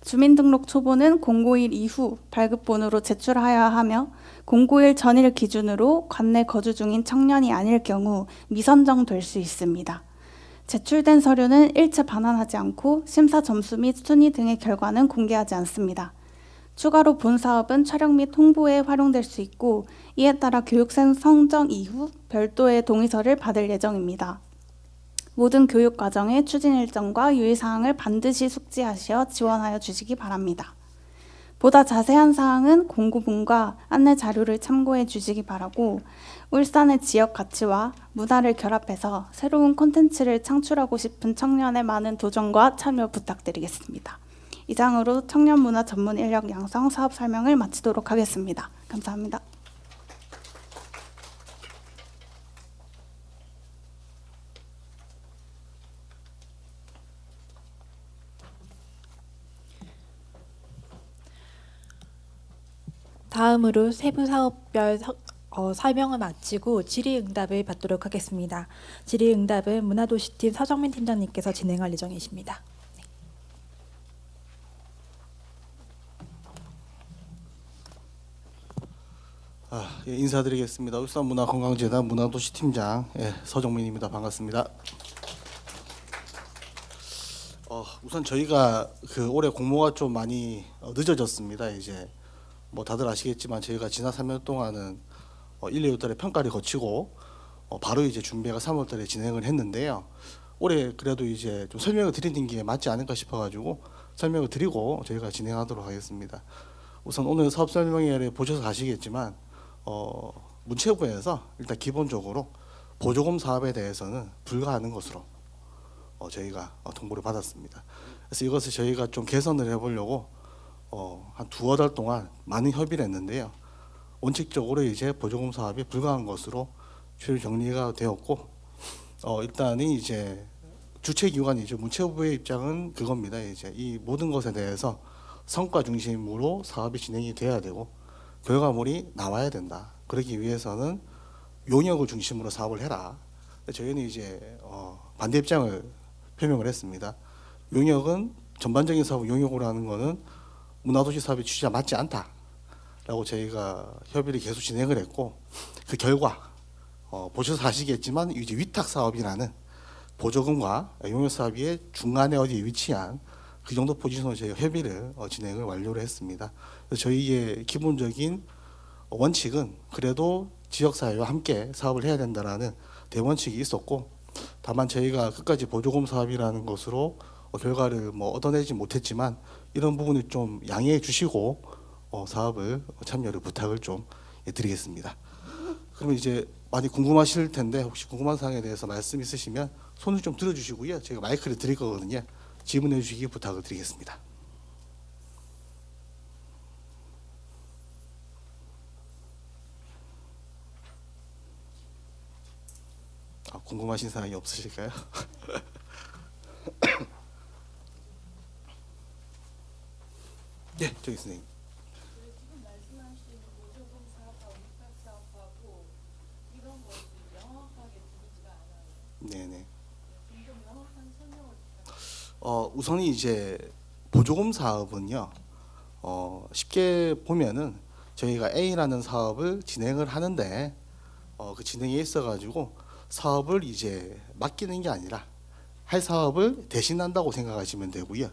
주민등록 초보는 공고일 이후 발급본으로 제출하여야 하며 공고일 전일 기준으로 관내 거주 중인 청년이 아닐 경우 미선정될 수 있습니다. 제출된 서류는 일체 반환하지 않고 심사 점수 및 순위 등의 결과는 공개하지 않습니다. 추가로 본 사업은 촬영 및 홍보에 활용될 수 있고 이에 따라 교육생 선정 이후 별도의 동의서를 받을 예정입니다. 모든 교육과정의 추진 일정과 유의사항을 반드시 숙지하시어 지원하여 주시기 바랍니다. 보다 자세한 사항은 공고문과 안내 자료를 참고해 주시기 바라고 울산의 지역 가치와 문화를 결합해서 새로운 콘텐츠를 창출하고 싶은 청년의 많은 도전과 참여 부탁드리겠습니다. 이상으로 청년문화 전문 인력 양성 사업 설명을 마치도록 하겠습니다. 감사합니다. 다음으로 세부 사업별 설명을 마치고 질의응답을 받도록 하겠습니다. 질의응답은 문화도시팀 서정민 팀장님께서 진행할 예정이십니다. 예, 인사드리겠습니다. 울산문화건강재단 문화도시팀장 서정민입니다. 반갑습니다. 우선 저희가 올해 공모가 좀 많이 늦어졌습니다. 이제 뭐 다들 아시겠지만 저희가 지난 3년 동안은 1, 2월달에 평가를 거치고 바로 이제 준비가 3월달에 진행을 했는데요. 올해 그래도 이제 좀 설명을 드리는 게 맞지 않을까 싶어가지고 설명을 드리고 저희가 진행하도록 하겠습니다. 우선 오늘 사업 설명회를 보셔서 아시겠지만 문체부에서 일단 기본적으로 보조금 사업에 대해서는 불가하는 것으로 저희가 통보를 받았습니다. 그래서 이것을 저희가 좀 개선을 해보려고 한 2-3달 동안 많은 협의를 했는데요. 원칙적으로 이제 보조금 사업이 불가한 것으로 최종 정리가 되었고 일단은 이제 주체 기관이죠. 문체부의 입장은 그겁니다. 이제 이 모든 것에 대해서 성과 중심으로 사업이 진행이 돼야 되고 결과물이 나와야 된다. 그러기 위해서는 용역을 중심으로 사업을 해라. 저희는 이제 반대 입장을 표명을 했습니다. 용역은 전반적인 사업을 용역으로 하는 거는 문화도시 사업의 취지와 맞지 않다라고 저희가 협의를 계속 진행을 했고 그 결과 보셔서 아시겠지만 이제 위탁 사업이라는 보조금과 용역사업의 중간에 어디에 위치한 그 정도 포지션으로 저희가 협의를 진행을 완료를 했습니다. 그래서 저희의 기본적인 원칙은 그래도 지역사회와 함께 사업을 해야 된다라는 대원칙이 있었고, 다만 저희가 끝까지 보조금 사업이라는 것으로 결과를 뭐 얻어내지 못했지만 이런 부분을 좀 양해해 주시고 사업을 참여를 부탁을 좀 드리겠습니다. 그러면 이제 많이 궁금하실 텐데 혹시 궁금한 사항에 대해서 말씀 있으시면 손을 좀 들어주시고요. 제가 마이크를 드릴 거거든요. 질문해 주시기 부탁을 드리겠습니다. 궁금하신 사항이 없으실까요? 네, 저기 선생님. 지금 말씀하신 보조금 사업하고 위탁 사업하고 이런 것이 명확하게 들리지가 않아요. 네네. 좀 더 명확한 설명을 부탁드립니다. 우선 이제 보조금 사업은요. 쉽게 보면은 저희가 A라는 사업을 진행을 하는데 그 진행에 있어 가지고 사업을 이제 맡기는 게 아니라 할 사업을 대신한다고 생각하시면 되고요.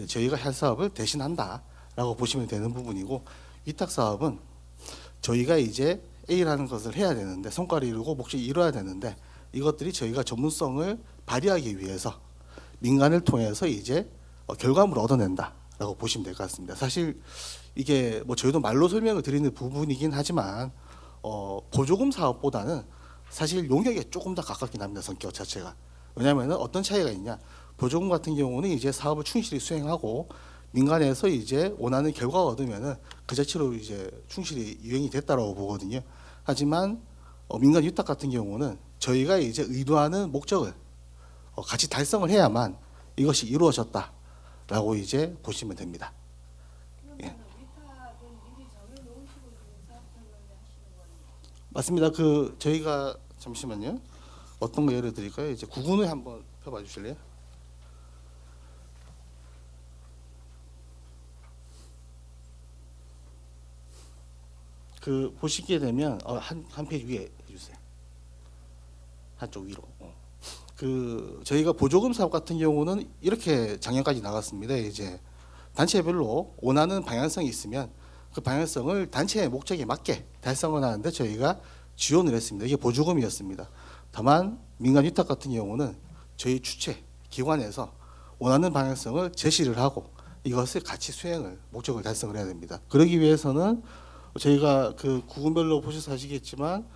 저희가 할 사업을 대신한다라고 보시면 되는 부분이고, 위탁 사업은 저희가 이제 A라는 것을 해야 되는데 성과를 이루고 목적을 이루어야 되는데 이것들이 저희가 전문성을 발휘하기 위해서 민간을 통해서 이제 결과물을 얻어낸다라고 보시면 될 것 같습니다. 사실 이게 뭐 저희도 말로 설명을 드리는 부분이긴 하지만 보조금 사업보다는 사실 용역에 조금 더 가깝긴 합니다. 성격 자체가. 왜냐하면 어떤 차이가 있냐? 보조금 같은 경우는 이제 사업을 충실히 수행하고 민간에서 이제 원하는 결과가 얻으면은 그 자체로 이제 충실히 이행이 됐다라고 보거든요. 하지만 민간 위탁 같은 경우는 저희가 이제 의도하는 목적을 같이 달성을 해야만 이것이 이루어졌다라고 이제 보시면 됩니다. 예. 위탁은 미리 정해놓으시고 지금 사업 설명을 하시는 거예요. 맞습니다. 그 저희가 잠시만요. 어떤 거 예를 드릴까요? 이제 구군을 한번 펴봐 주실래요? 그 보시게 되면 한 페이지 위에 해주세요. 한쪽 위로. 그 저희가 보조금 사업 같은 경우는 이렇게 작년까지 나갔습니다. 이제 단체별로 원하는 방향성이 있으면 그 방향성을 단체의 목적에 맞게 달성을 하는데 저희가 지원을 했습니다. 이게 보조금이었습니다. 다만 민간 위탁 같은 경우는 저희 주체 기관에서 원하는 방향성을 제시를 하고 이것을 같이 수행을 목적을 달성을 해야 됩니다. 그러기 위해서는 저희가 그 구분별로 보셔서 아시겠지만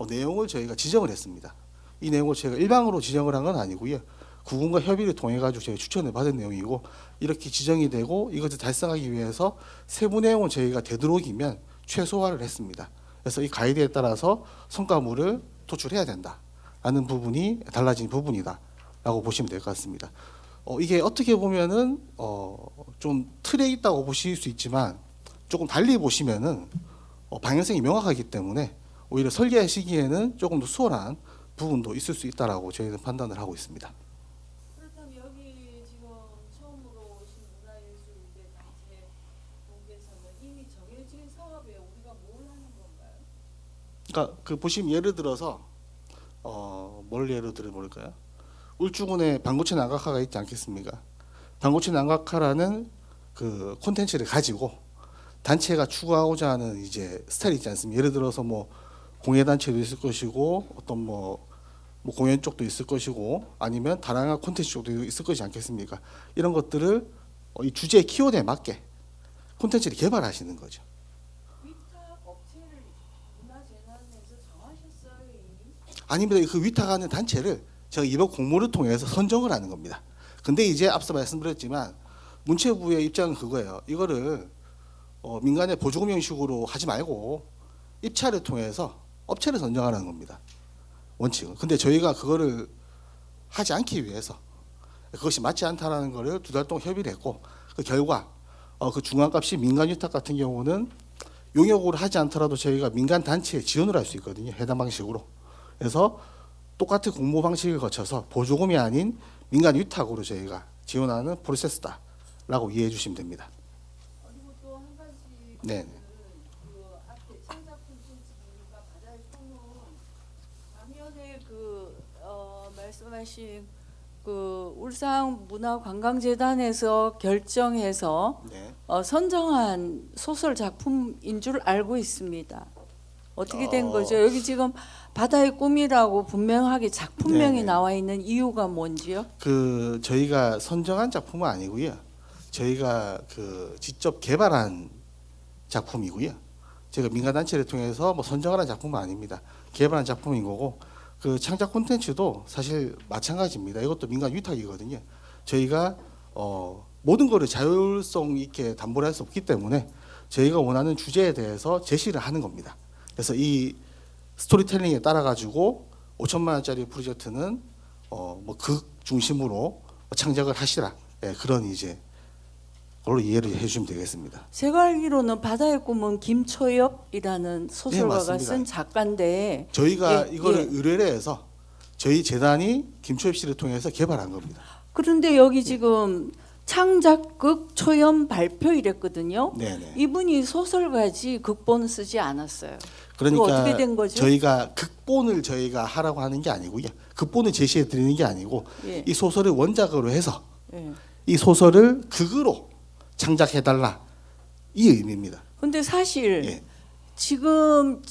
내용을 저희가 지정을 했습니다. 이 내용을 제가 일방으로 지정을 한 건 아니고요. 구군과 협의를 통해 가지고 저희가 추천을 받은 내용이고 이렇게 지정이 되고 이것을 달성하기 위해서 세부 내용은 저희가 되도록이면 최소화를 했습니다. 그래서 이 가이드에 따라서 성과물을 도출해야 된다라는 부분이 달라진 부분이다라고 보시면 될 것 같습니다. 이게 어떻게 보면은 좀 틀에 있다고 보실 수 있지만 조금 달리 보시면은 방향성이 명확하기 때문에 오히려 설계하시기에는 조금 더 수월한 부분도 있을 수 있다라고 저희는 판단을 하고 있습니다. 그렇다면 여기 지금 처음으로 오신 문화예술대 단체 분께서는 이미 정해진 사업에 우리가 뭘 하는 건가요? 그러니까 그 보시면 예를 들어서 뭘 예로 들어볼까요? 울주군에 방구치 난각화가 있지 않겠습니까? 방구치 난각화라는 그 콘텐츠를 가지고 단체가 추구하고자 하는 이제 스타일이 있지 않습니까? 예를 들어서 뭐 공예 단체도 있을 것이고 어떤 뭐 공연 쪽도 있을 것이고 아니면 다양한 콘텐츠 쪽도 있을 것이지 않겠습니까? 이런 것들을 이 주제의 키워드에 맞게 콘텐츠를 개발하시는 거죠. 위탁 업체를 문화재단에서 정하셨어요 이미? 아닙니다. 그 위탁하는 단체를 제가 이번 공모를 통해서 선정을 하는 겁니다. 근데 이제 앞서 말씀드렸지만 문체부의 입장은 그거예요. 이거를 민간의 보조금 형식으로 하지 말고 입찰을 통해서 업체를 선정하라는 겁니다. 원칙은. 근데 저희가 그거를 하지 않기 위해서 그것이 맞지 않다라는 거를 2달 동안 협의를 했고 그 결과 그 중간값이 민간 위탁 같은 경우는 용역으로 하지 않더라도 저희가 민간 단체에 지원을 할 수 있거든요. 해당 방식으로. 그래서 똑같은 공모 방식을 거쳐서 보조금이 아닌 민간 위탁으로 저희가 지원하는 프로세스다라고 이해해 주시면 됩니다. 그리고 또 한 가지 네. 그 앞에 창작 콘텐츠가 받을 통은 작년에 그 말씀하신 말씀하신 그 울산문화관광재단에서 결정해서 네. 선정한 소설 작품인 줄 알고 있습니다. 어떻게 된 거죠? 여기 지금 바다의 꿈이라고 분명하게 작품명이 네네. 나와 있는 이유가 뭔지요? 그 저희가 선정한 작품은 아니고요. 저희가 그 직접 개발한 작품이고요. 제가 민간 단체를 통해서 뭐 선정한 작품은 아닙니다. 개발한 작품인 거고 그 창작 콘텐츠도 사실 마찬가지입니다. 이것도 민간 위탁이거든요. 저희가 모든 거를 자율성 있게 담보를 할 수 없기 때문에 저희가 원하는 주제에 대해서 제시를 하는 겁니다. 그래서 이 스토리텔링에 따라 가지고 5천만 원짜리 프로젝트는 뭐 극 중심으로 창작을 하시라. 예, 그런 이제 걸로 이해를 해주시면 되겠습니다. 제가 알기로는 바다의 꿈은 김초엽이라는 소설가가 맞습니다. 쓴 작가인데 저희가 예, 이거를 예. 의뢰를 해서 저희 재단이 김초엽 씨를 통해서 개발한 겁니다. 그런데 여기 지금 창작극 초연 발표 이랬거든요. 네네. 이분이 소설가지 극본 쓰지 않았어요. 그러니까 그거 어떻게 된 거죠? 저희가 극본을 저희가 하라고 하는 게 아니고요. 극본을 제시해 드리는 게 아니고 예. 이 소설을 원작으로 해서 예. 이 소설을 극으로 창작해 달라 이 의미입니다. 근데 사실 예. 지금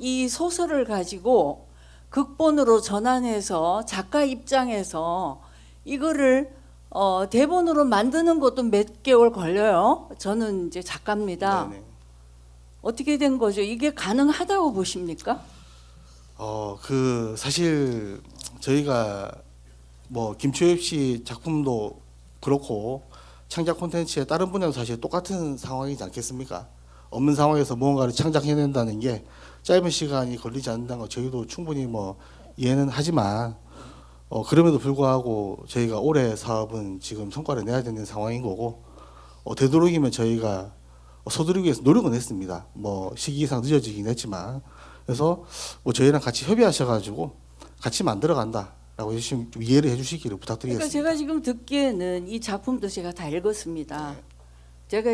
이 소설을 가지고 극본으로 전환해서 작가 입장에서 이거를 대본으로 만드는 것도 몇 개월 걸려요. 저는 이제 작가입니다. 네네. 어떻게 된 거죠? 이게 가능하다고 보십니까? 그 사실 저희가 뭐 김초엽 씨 작품도 그렇고 창작 콘텐츠의 다른 분야도 사실 똑같은 상황이지 않겠습니까? 없는 상황에서 무언가를 창작해낸다는 게 짧은 시간이 걸리지 않는다는 거 저희도 충분히 뭐 이해는 하지만 그럼에도 불구하고 저희가 올해 사업은 지금 성과를 내야 되는 상황인 거고 되도록이면 저희가 서두르기 위해서 노력은 했습니다. 뭐 시기상 늦어지긴 했지만 그래서 뭐 저희랑 같이 협의하셔가지고 같이 만들어간다라고 해주시면 좀 이해를 해주시기를 그러니까 부탁드리겠습니다. 제가 지금 듣기에는 이 작품도 제가 다 읽었습니다. 제가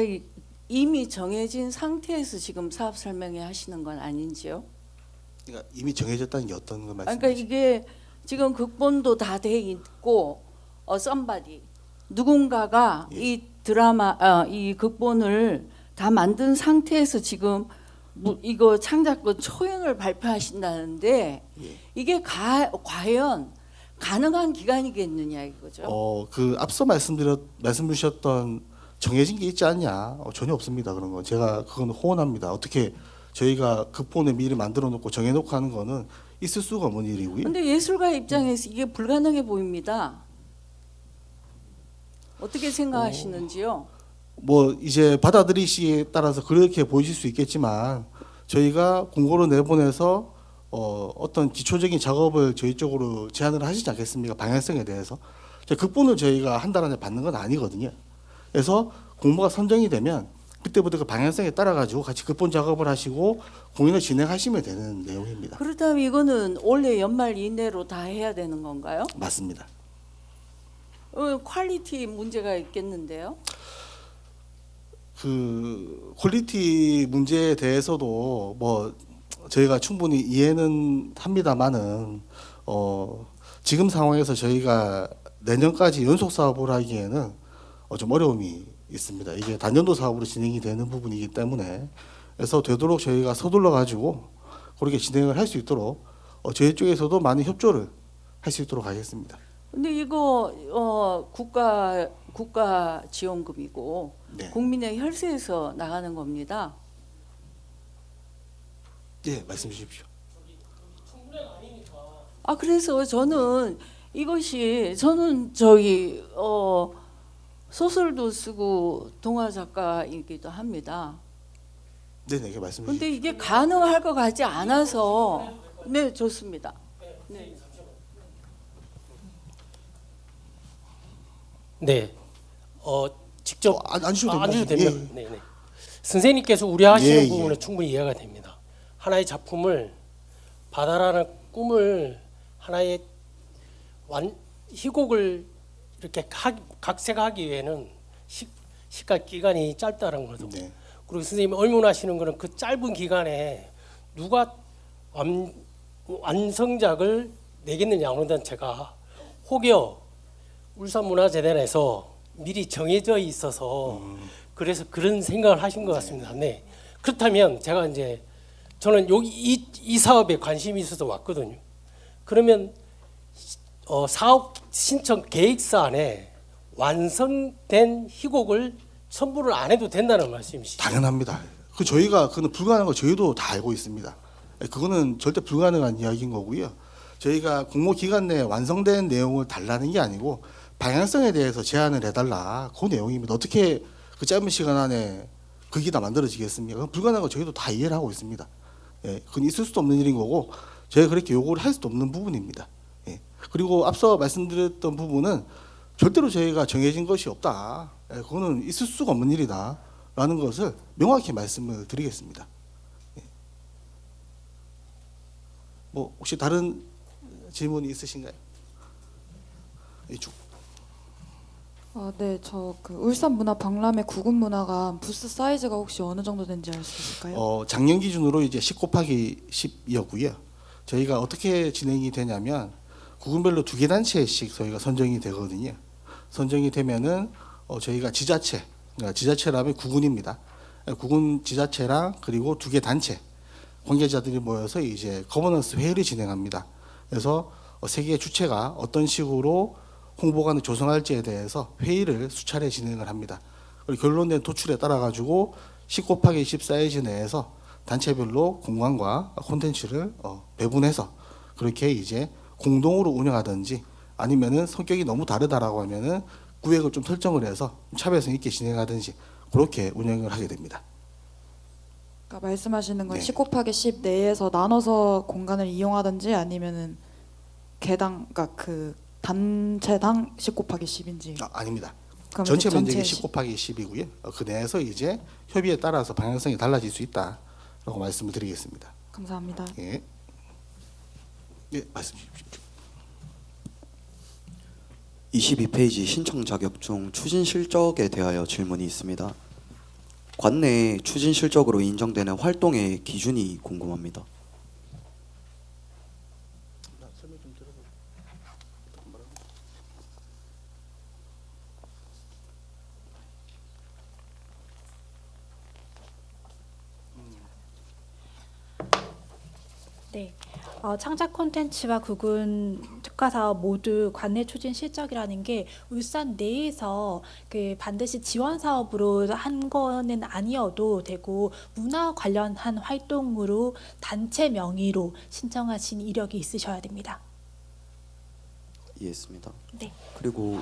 이미 정해진 상태에서 지금 사업 설명회 하시는 건 아닌지요? 그러니까 이미 정해졌다는 게 어떤 걸 그러니까 말씀하시죠? 이게 지금 극본도 다 돼 있고 somebody 누군가가 예. 이 드라마 이 극본을 다 만든 상태에서 지금 이거 창작권 초연을 발표하신다는데 예. 이게 과연 가능한 기간이겠느냐 이거죠. 그 앞서 말씀 주셨던 정해진 게 있지 않냐? 전혀 없습니다. 그런 거 제가 그건 호언합니다. 어떻게 저희가 극본을 미리 만들어 놓고 정해 놓고 하는 거는 있을 수가 없는 일이고요. 근데 예술가 입장에서 이게 불가능해 보입니다. 어떻게 생각하시는지요? 뭐 이제 받아들이시기에 따라서 그렇게 보이실 수 있겠지만 저희가 공고를 내보내서 어떤 기초적인 작업을 저희 쪽으로 제안을 하시지 않겠습니까? 방향성에 대해서 극본을 저희가 한 달 안에 받는 건 아니거든요. 그래서 공모가 선정이 되면 그때부터 그 방향성에 따라 가지고 같이 극본 작업을 하시고 공연을 진행하시면 되는 내용입니다. 그렇다면 이거는 올해 연말 이내로 다 해야 되는 건가요? 맞습니다. 퀄리티 문제가 있겠는데요. 그 퀄리티 문제에 대해서도 뭐 저희가 충분히 이해는 합니다만은 지금 상황에서 저희가 내년까지 연속 사업을 하기에는 좀 어려움이 있습니다. 이게 단년도 사업으로 진행이 되는 부분이기 때문에 그래서 되도록 저희가 서둘러 가지고 그렇게 진행을 할 수 있도록 저희 쪽에서도 많은 협조를 할 수 있도록 하겠습니다. 근데 이거 국가 지원금이고 네. 국민의 혈세에서 나가는 겁니다. 예, 말씀 주십시오. 그래서 저는 저는 소설도 쓰고 동화 작가이기도 합니다. 네, 네, 말씀 주십시오. 근데 이게 가능할 것 같지 않아서 네, 좋습니다. 네. 네, 직접 앉으셔도 앉으셔도 됩니다. 됩니다. 네, 네. 선생님께서 우려하시는 예, 예. 부분은 충분히 이해가 됩니다. 하나의 작품을 바다라는 꿈을 하나의 희곡을 이렇게 각색하기 위해는 시간 기간이 짧다는 거죠. 네. 그리고 선생님이 의문하시는 거는 그 짧은 기간에 누가 완성작을 내겠느냐. 그런데 제가 혹여 울산문화재단에서 미리 정해져 있어서 그래서 그런 생각을 하신 것 같습니다. 네. 그렇다면 제가 이제 저는 여기 이 사업에 관심이 있어서 왔거든요. 그러면 사업 신청 계획서안에 완성된 희곡을 첨부를 안 해도 된다는 말씀이시죠? 당연합니다. 그 저희가 그는 불가능한 거 저희도 다 알고 있습니다. 그거는 절대 불가능한 이야기인 거고요. 저희가 공모 기간 내에 완성된 내용을 달라는 게 아니고 방향성에 대해서 제안을 해달라 그 내용입니다. 어떻게 그 짧은 시간 안에 그게 다 만들어지겠습니까? 그건 불가능한 거 저희도 다 이해를 하고 있습니다. 예, 그건 있을 수도 없는 일인 거고 저희가 그렇게 요구를 할 수도 없는 부분입니다. 예. 그리고 앞서 말씀드렸던 부분은 절대로 저희가 정해진 것이 없다. 예, 그거는 있을 수가 없는 일이다라는 것을 명확히 말씀을 드리겠습니다. 예. 뭐 혹시 다른 질문이 있으신가요? 이쪽. 네, 저 그 울산 문화 박람회 구군 문화가 부스 사이즈가 혹시 어느 정도 되는지 알 수 있을까요? 작년 기준으로 이제 10 곱하기 10이었고요. 저희가 어떻게 진행이 되냐면 구군별로 2개 단체씩 저희가 선정이 되거든요. 선정이 되면은 저희가 지자체, 그러니까 지자체라면 구군입니다. 구군 지자체랑 그리고 2개 단체 관계자들이 모여서 이제 거버넌스 회의를 진행합니다. 그래서 세계 주체가 어떤 식으로 홍보관을 조성할지에 대해서 회의를 수차례 진행을 합니다. 그리고 결론된 도출에 따라 가지고 10 곱하기 10 사이즈 내에서 단체별로 공간과 콘텐츠를 배분해서 그렇게 이제 공동으로 운영하든지 아니면은 성격이 너무 다르다라고 하면은 구획을 좀 설정을 해서 차별성 있게 진행하든지 그렇게 운영을 하게 됩니다. 그러니까 말씀하시는 건 네. 10 곱하기 10 내에서 나눠서 공간을 이용하든지 아니면은 개당, 그러니까 그 단체당 10 곱하기 10인지. 아닙니다. 그러면 전체 전체 면적이 10 곱하기 10이고요. 그 내에서 이제 협의에 따라서 방향성이 달라질 수 있다라고 말씀을 드리겠습니다. 감사합니다. 예. 예, 말씀 주십시오. 22페이지 신청 자격증 추진 실적에 대하여 질문이 있습니다. 관내 추진 실적으로 인정되는 활동의 기준이 궁금합니다. 네. 창작 콘텐츠와 구군 특화 사업 모두 관내 추진 실적이라는 게 울산 내에서 그 반드시 지원 사업으로 한 거는 아니어도 되고 문화 관련한 활동으로 단체 명의로 신청하신 이력이 있으셔야 됩니다. 이해했습니다. 네. 그리고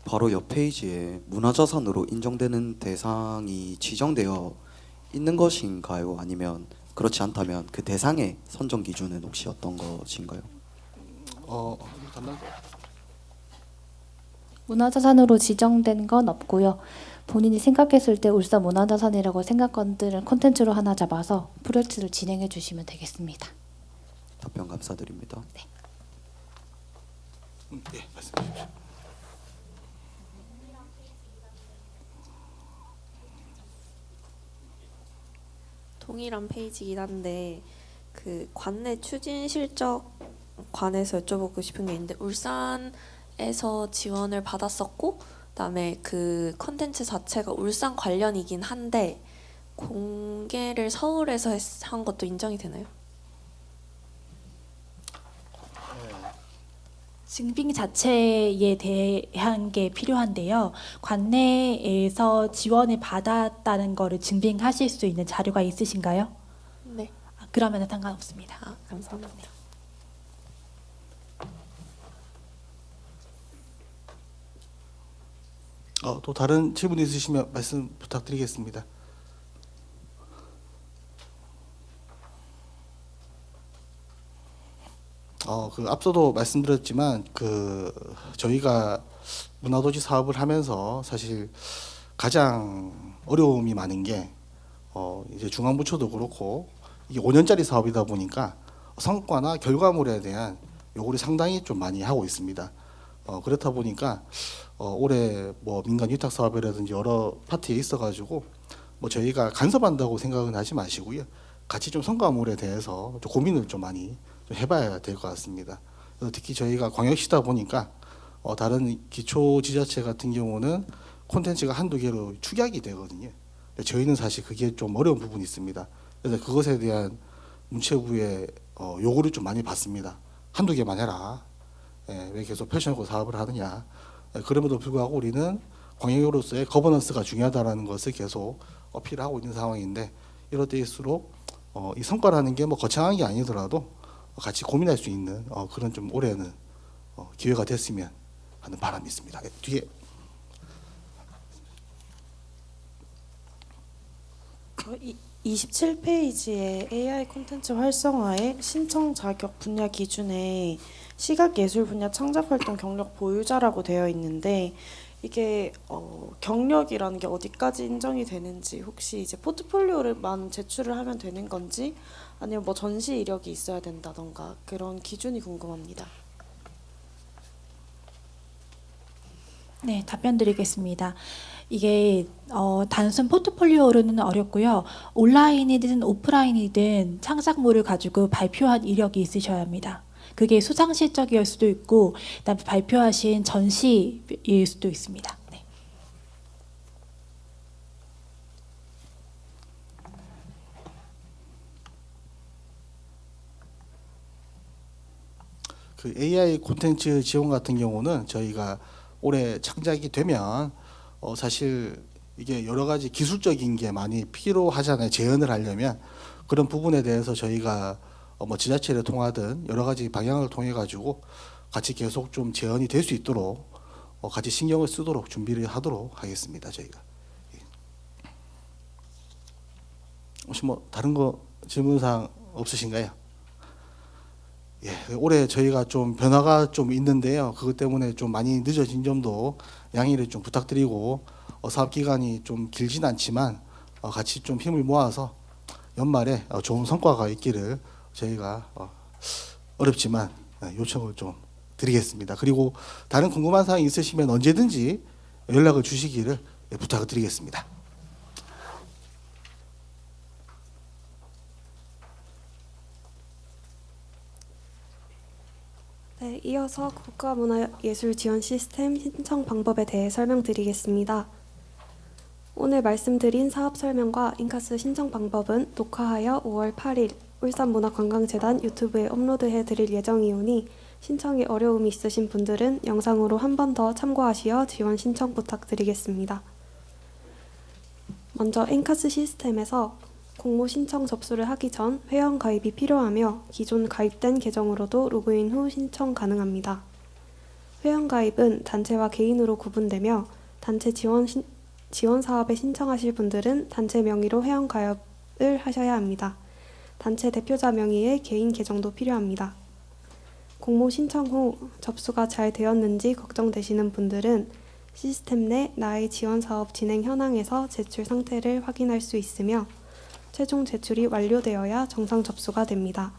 바로 옆 페이지에 문화자산으로 인정되는 대상이 지정되어 있는 것인가요? 아니면 그렇지 않다면 그 대상의 선정 기준은 혹시 어떤 것인가요? 문화자산으로 지정된 건 없고요. 본인이 생각했을 때 울산 문화자산이라고 생각되는 콘텐츠로 하나 잡아서 프로젝트를 진행해 주시면 되겠습니다. 답변 감사드립니다. 예, 말씀해 주십시오. 동일한 페이지긴 한데 그 관내 추진 실적 관해서 여쭤보고 싶은 게 있는데 울산에서 지원을 받았었고 그다음에 그 컨텐츠 자체가 울산 관련이긴 한데 공개를 서울에서 한 것도 인정이 되나요? 증빙 자체에 대한 게 필요한데요. 관내에서 지원을 받았다는 거를 증빙하실 수 있는 자료가 있으신가요? 네. 그러면 상관없습니다. 감사합니다. 또 다른 질문 있으시면 말씀 부탁드리겠습니다. 그 앞서도 말씀드렸지만 그 저희가 문화도시 사업을 하면서 사실 가장 어려움이 많은 게 이제 중앙부처도 그렇고 이게 5년짜리 사업이다 보니까 성과나 결과물에 대한 요구를 상당히 좀 많이 하고 있습니다. 그렇다 보니까 올해 뭐 민간 위탁 사업이라든지 여러 파트에 있어가지고 뭐 저희가 간섭한다고 생각은 하지 마시고요. 같이 좀 성과물에 대해서 좀 고민을 좀 많이 좀 해봐야 될 것 같습니다. 특히 저희가 광역시다 보니까 다른 기초지자체 같은 경우는 콘텐츠가 한두 개로 축약이 되거든요. 근데 저희는 사실 그게 좀 어려운 부분이 있습니다. 그래서 그것에 대한 문체부의 요구를 좀 많이 받습니다. 한두 개만 해라. 왜 계속 펼쳐놓고 사업을 하느냐. 그럼에도 불구하고 우리는 광역으로서의 거버넌스가 중요하다는 것을 계속 어필하고 있는 상황인데, 이럴 때일수록 이 성과라는 게 뭐 거창한 게 아니더라도 같이 고민할 수 있는 그런 좀 올해는 기회가 됐으면 하는 바람이 있습니다. 뒤에 27페이지에 AI 콘텐츠 활성화의 신청 자격 분야 기준에 시각예술 분야 창작활동 경력 보유자라고 되어 있는데, 이게 경력이라는 게 어디까지 인정이 되는지, 혹시 이제 포트폴리오를만 제출을 하면 되는 건지, 아니면 뭐 전시 이력이 있어야 된다던가 그런 기준이 궁금합니다. 네, 답변 드리겠습니다. 이게 단순 포트폴리오로는 어렵고요. 온라인이든 오프라인이든 창작물을 가지고 발표한 이력이 있으셔야 합니다. 그게 수상 실적일 수도 있고, 그다음에 발표하신 전시일 수도 있습니다. 네. 그 AI 콘텐츠 지원 같은 경우는 저희가 올해 창작이 되면 사실 이게 여러 가지 기술적인 게 많이 필요하잖아요. 재현을 하려면. 그런 부분에 대해서 저희가 뭐 지자체를 통하든 여러 가지 방향을 통해 가지고 같이 계속 좀 재현이 될 수 있도록 같이 신경을 쓰도록 준비를 하도록 하겠습니다. 저희가. 혹시 뭐 다른 거 질문사항 없으신가요? 예, 올해 저희가 좀 변화가 좀 있는데요. 그것 때문에 좀 많이 늦어진 점도 양해를 좀 부탁드리고, 사업 기간이 좀 길진 않지만 같이 좀 힘을 모아서 연말에 좋은 성과가 있기를 저희가 어렵지만 요청을 좀 드리겠습니다. 그리고 다른 궁금한 사항이 있으시면 언제든지 연락을 주시기를 부탁을 드리겠습니다. 네, 이어서 국가문화예술 지원 시스템 신청 방법에 대해 설명드리겠습니다. 오늘 말씀드린 사업 설명과 인카스 신청 방법은 녹화하여 5월 8일 울산문화관광재단 유튜브에 업로드해 드릴 예정이오니, 신청에 어려움이 있으신 분들은 영상으로 한 번 더 참고하시어 지원 신청 부탁드리겠습니다. 먼저 인카스 시스템에서 공모 신청 접수를 하기 전 회원 가입이 필요하며, 기존 가입된 계정으로도 로그인 후 신청 가능합니다. 회원 가입은 단체와 개인으로 구분되며, 단체 지원 사업에 신청하실 분들은 단체 명의로 회원 가입을 하셔야 합니다. 단체 대표자 명의의 개인 계정도 필요합니다. 공모 신청 후 접수가 잘 되었는지 걱정되시는 분들은 시스템 내 나의 지원 사업 진행 현황에서 제출 상태를 확인할 수 있으며, 최종 제출이 완료되어야 정상 접수가 됩니다.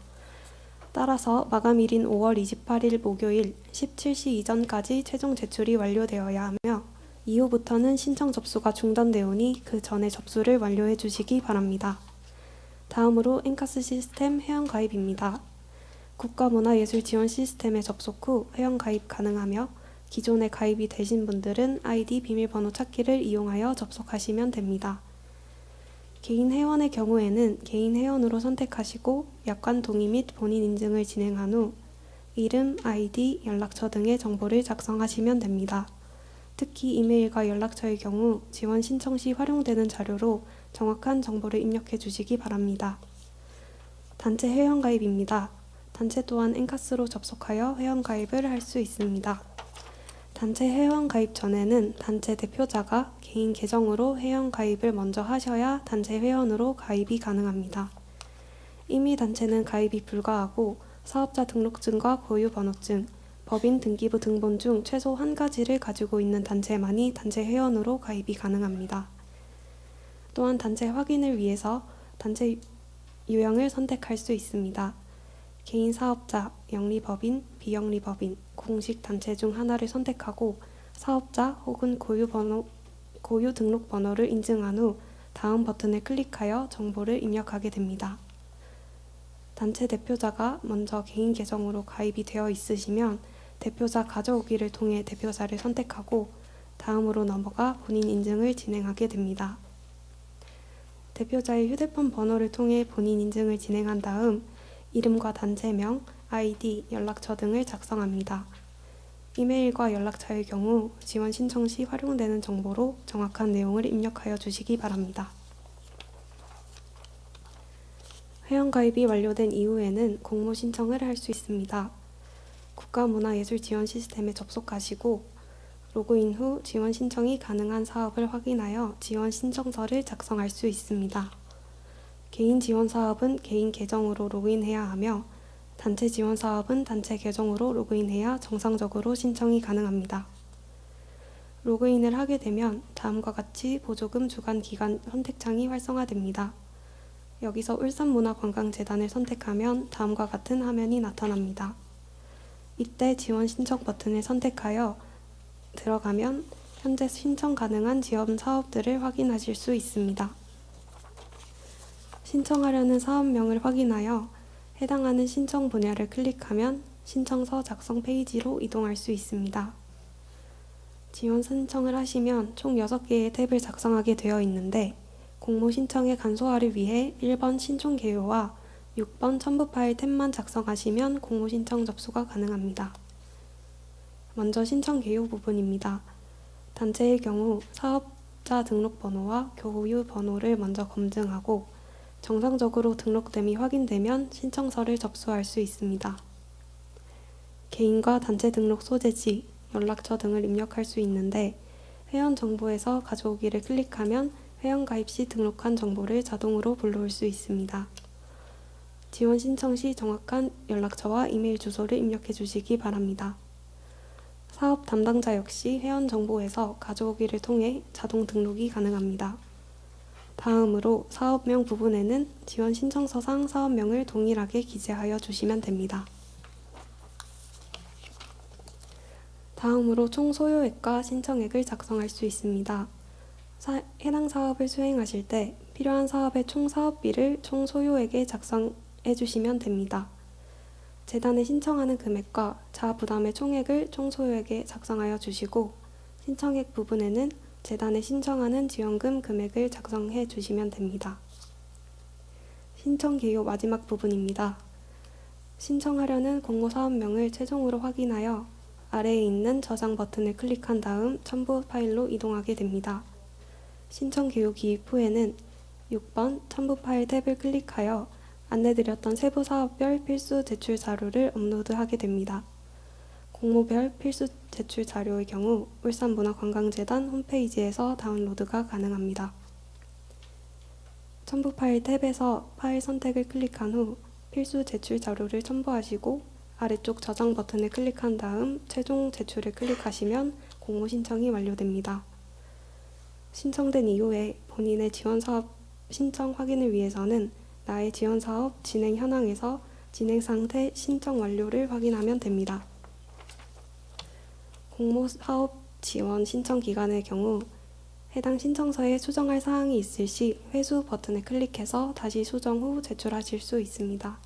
따라서 마감일인 5월 28일 목요일 17시 이전까지 최종 제출이 완료되어야 하며, 이후부터는 신청 접수가 중단되오니 그 전에 접수를 완료해 주시기 바랍니다. 다음으로 인카스 시스템 회원 가입입니다. 국가문화예술 지원 시스템에 접속 후 회원 가입 가능하며, 기존에 가입이 되신 분들은 아이디 비밀번호 찾기를 이용하여 접속하시면 됩니다. 개인 회원의 경우에는 개인 회원으로 선택하시고 약관 동의 및 본인 인증을 진행한 후 이름, 아이디, 연락처 등의 정보를 작성하시면 됩니다. 특히 이메일과 연락처의 경우 지원 신청 시 활용되는 자료로 정확한 정보를 입력해 주시기 바랍니다. 단체 회원 가입입니다. 단체 또한 인카스로 접속하여 회원 가입을 할 수 있습니다. 단체 회원 가입 전에는 단체 대표자가 개인 계정으로 회원 가입을 먼저 하셔야 단체 회원으로 가입이 가능합니다. 이미 단체는 가입이 불가하고 사업자 등록증과 고유번호증, 법인 등기부 등본 중 최소 한 가지를 가지고 있는 단체만이 단체 회원으로 가입이 가능합니다. 또한 단체 확인을 위해서 단체 유형을 선택할 수 있습니다. 개인 사업자, 영리법인, 비영리법인, 공식 단체 중 하나를 선택하고 사업자 혹은 고유 등록번호를 인증한 후 다음 버튼을 클릭하여 정보를 입력하게 됩니다. 단체 대표자가 먼저 개인 계정으로 가입이 되어 있으시면 대표자 가져오기를 통해 대표자를 선택하고 다음으로 넘어가 본인 인증을 진행하게 됩니다. 대표자의 휴대폰 번호를 통해 본인 인증을 진행한 다음 이름과 단체명, 아이디, 연락처 등을 작성합니다. 이메일과 연락처의 경우 지원 신청 시 활용되는 정보로 정확한 내용을 입력하여 주시기 바랍니다. 회원가입이 완료된 이후에는 공모 신청을 할 수 있습니다. 국가문화예술지원 시스템에 접속하시고 로그인 후 지원 신청이 가능한 사업을 확인하여 지원 신청서를 작성할 수 있습니다. 개인 지원 사업은 개인 계정으로 로그인해야 하며 단체 지원 사업은 단체 계정으로 로그인해야 정상적으로 신청이 가능합니다. 로그인을 하게 되면 다음과 같이 보조금 주관 기간 선택창이 활성화됩니다. 여기서 울산문화관광재단을 선택하면 다음과 같은 화면이 나타납니다. 이때 지원 신청 버튼을 선택하여 들어가면 현재 신청 가능한 지원 사업들을 확인하실 수 있습니다. 신청하려는 사업명을 확인하여 해당하는 신청 분야를 클릭하면 신청서 작성 페이지로 이동할 수 있습니다. 지원 신청을 하시면 총 6개의 탭을 작성하게 되어 있는데 공모 신청의 간소화를 위해 1번 신청 개요와 6번 첨부 파일 탭만 작성하시면 공모 신청 접수가 가능합니다. 먼저 신청 개요 부분입니다. 단체의 경우 사업자 등록번호와 교유 번호를 먼저 검증하고 정상적으로 등록됨이 확인되면 신청서를 접수할 수 있습니다. 개인과 단체 등록 소재지, 연락처 등을 입력할 수 있는데 회원 정보에서 가져오기를 클릭하면 회원 가입 시 등록한 정보를 자동으로 불러올 수 있습니다. 지원 신청 시 정확한 연락처와 이메일 주소를 입력해 주시기 바랍니다. 사업 담당자 역시 회원 정보에서 가져오기를 통해 자동 등록이 가능합니다. 다음으로 사업명 부분에는 지원 신청서상 사업명을 동일하게 기재하여 주시면 됩니다. 다음으로 총 소요액과 신청액을 작성할 수 있습니다. 해당 사업을 수행하실 때 필요한 사업의 총 사업비를 총 소요액에 작성해 주시면 됩니다. 재단에 신청하는 금액과 자부담의 총액을 총 소요액에 작성하여 주시고 신청액 부분에는 재단에 신청하는 지원금 금액을 작성해 주시면 됩니다. 신청 개요 마지막 부분입니다. 신청하려는 공모 사업명을 최종으로 확인하여 아래에 있는 저장 버튼을 클릭한 다음 첨부 파일로 이동하게 됩니다. 신청 개요 기입 후에는 6번 첨부 파일 탭을 클릭하여 안내드렸던 세부 사업별 필수 제출 자료를 업로드하게 됩니다. 공모별 필수 제출 자료의 경우 울산문화관광재단 홈페이지에서 다운로드가 가능합니다. 첨부 파일 탭에서 파일 선택을 클릭한 후 필수 제출 자료를 첨부하시고 아래쪽 저장 버튼을 클릭한 다음 최종 제출을 클릭하시면 공모 신청이 완료됩니다. 신청된 이후에 본인의 지원 사업 신청 확인을 위해서는 나의 지원 사업 진행 현황에서 진행 상태 신청 완료를 확인하면 됩니다. 공모 사업 지원 신청 기간의 경우 해당 신청서에 수정할 사항이 있을 시 회수 버튼을 클릭해서 다시 수정 후 제출하실 수 있습니다.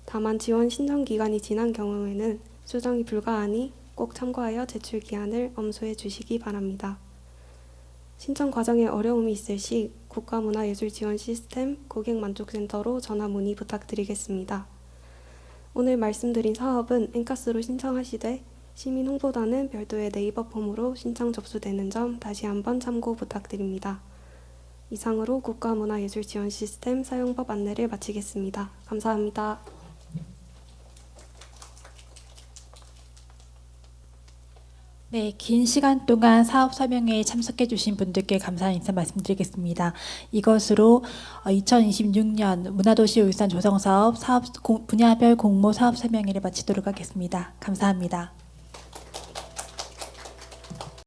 다만 지원 신청 기간이 지난 경우에는 수정이 불가하니 꼭 참고하여 제출 기한을 엄수해 주시기 바랍니다. 신청 과정에 어려움이 있을 시 국가문화예술지원시스템 고객만족센터로 전화 문의 부탁드리겠습니다. 오늘 말씀드린 사업은 엔카스로 신청하시되 시민홍보단은 별도의 네이버 폼으로 신청 접수되는 점 다시 한번 참고 부탁드립니다. 이상으로 국가문화예술지원시스템 사용법 안내를 마치겠습니다. 감사합니다. 네, 긴 시간 동안 사업 설명회에 참석해 주신 분들께 감사한 인사 말씀드리겠습니다. 이것으로 2026년 문화도시 울산 조성사업 분야별 공모 사업 설명회를 마치도록 하겠습니다. 감사합니다.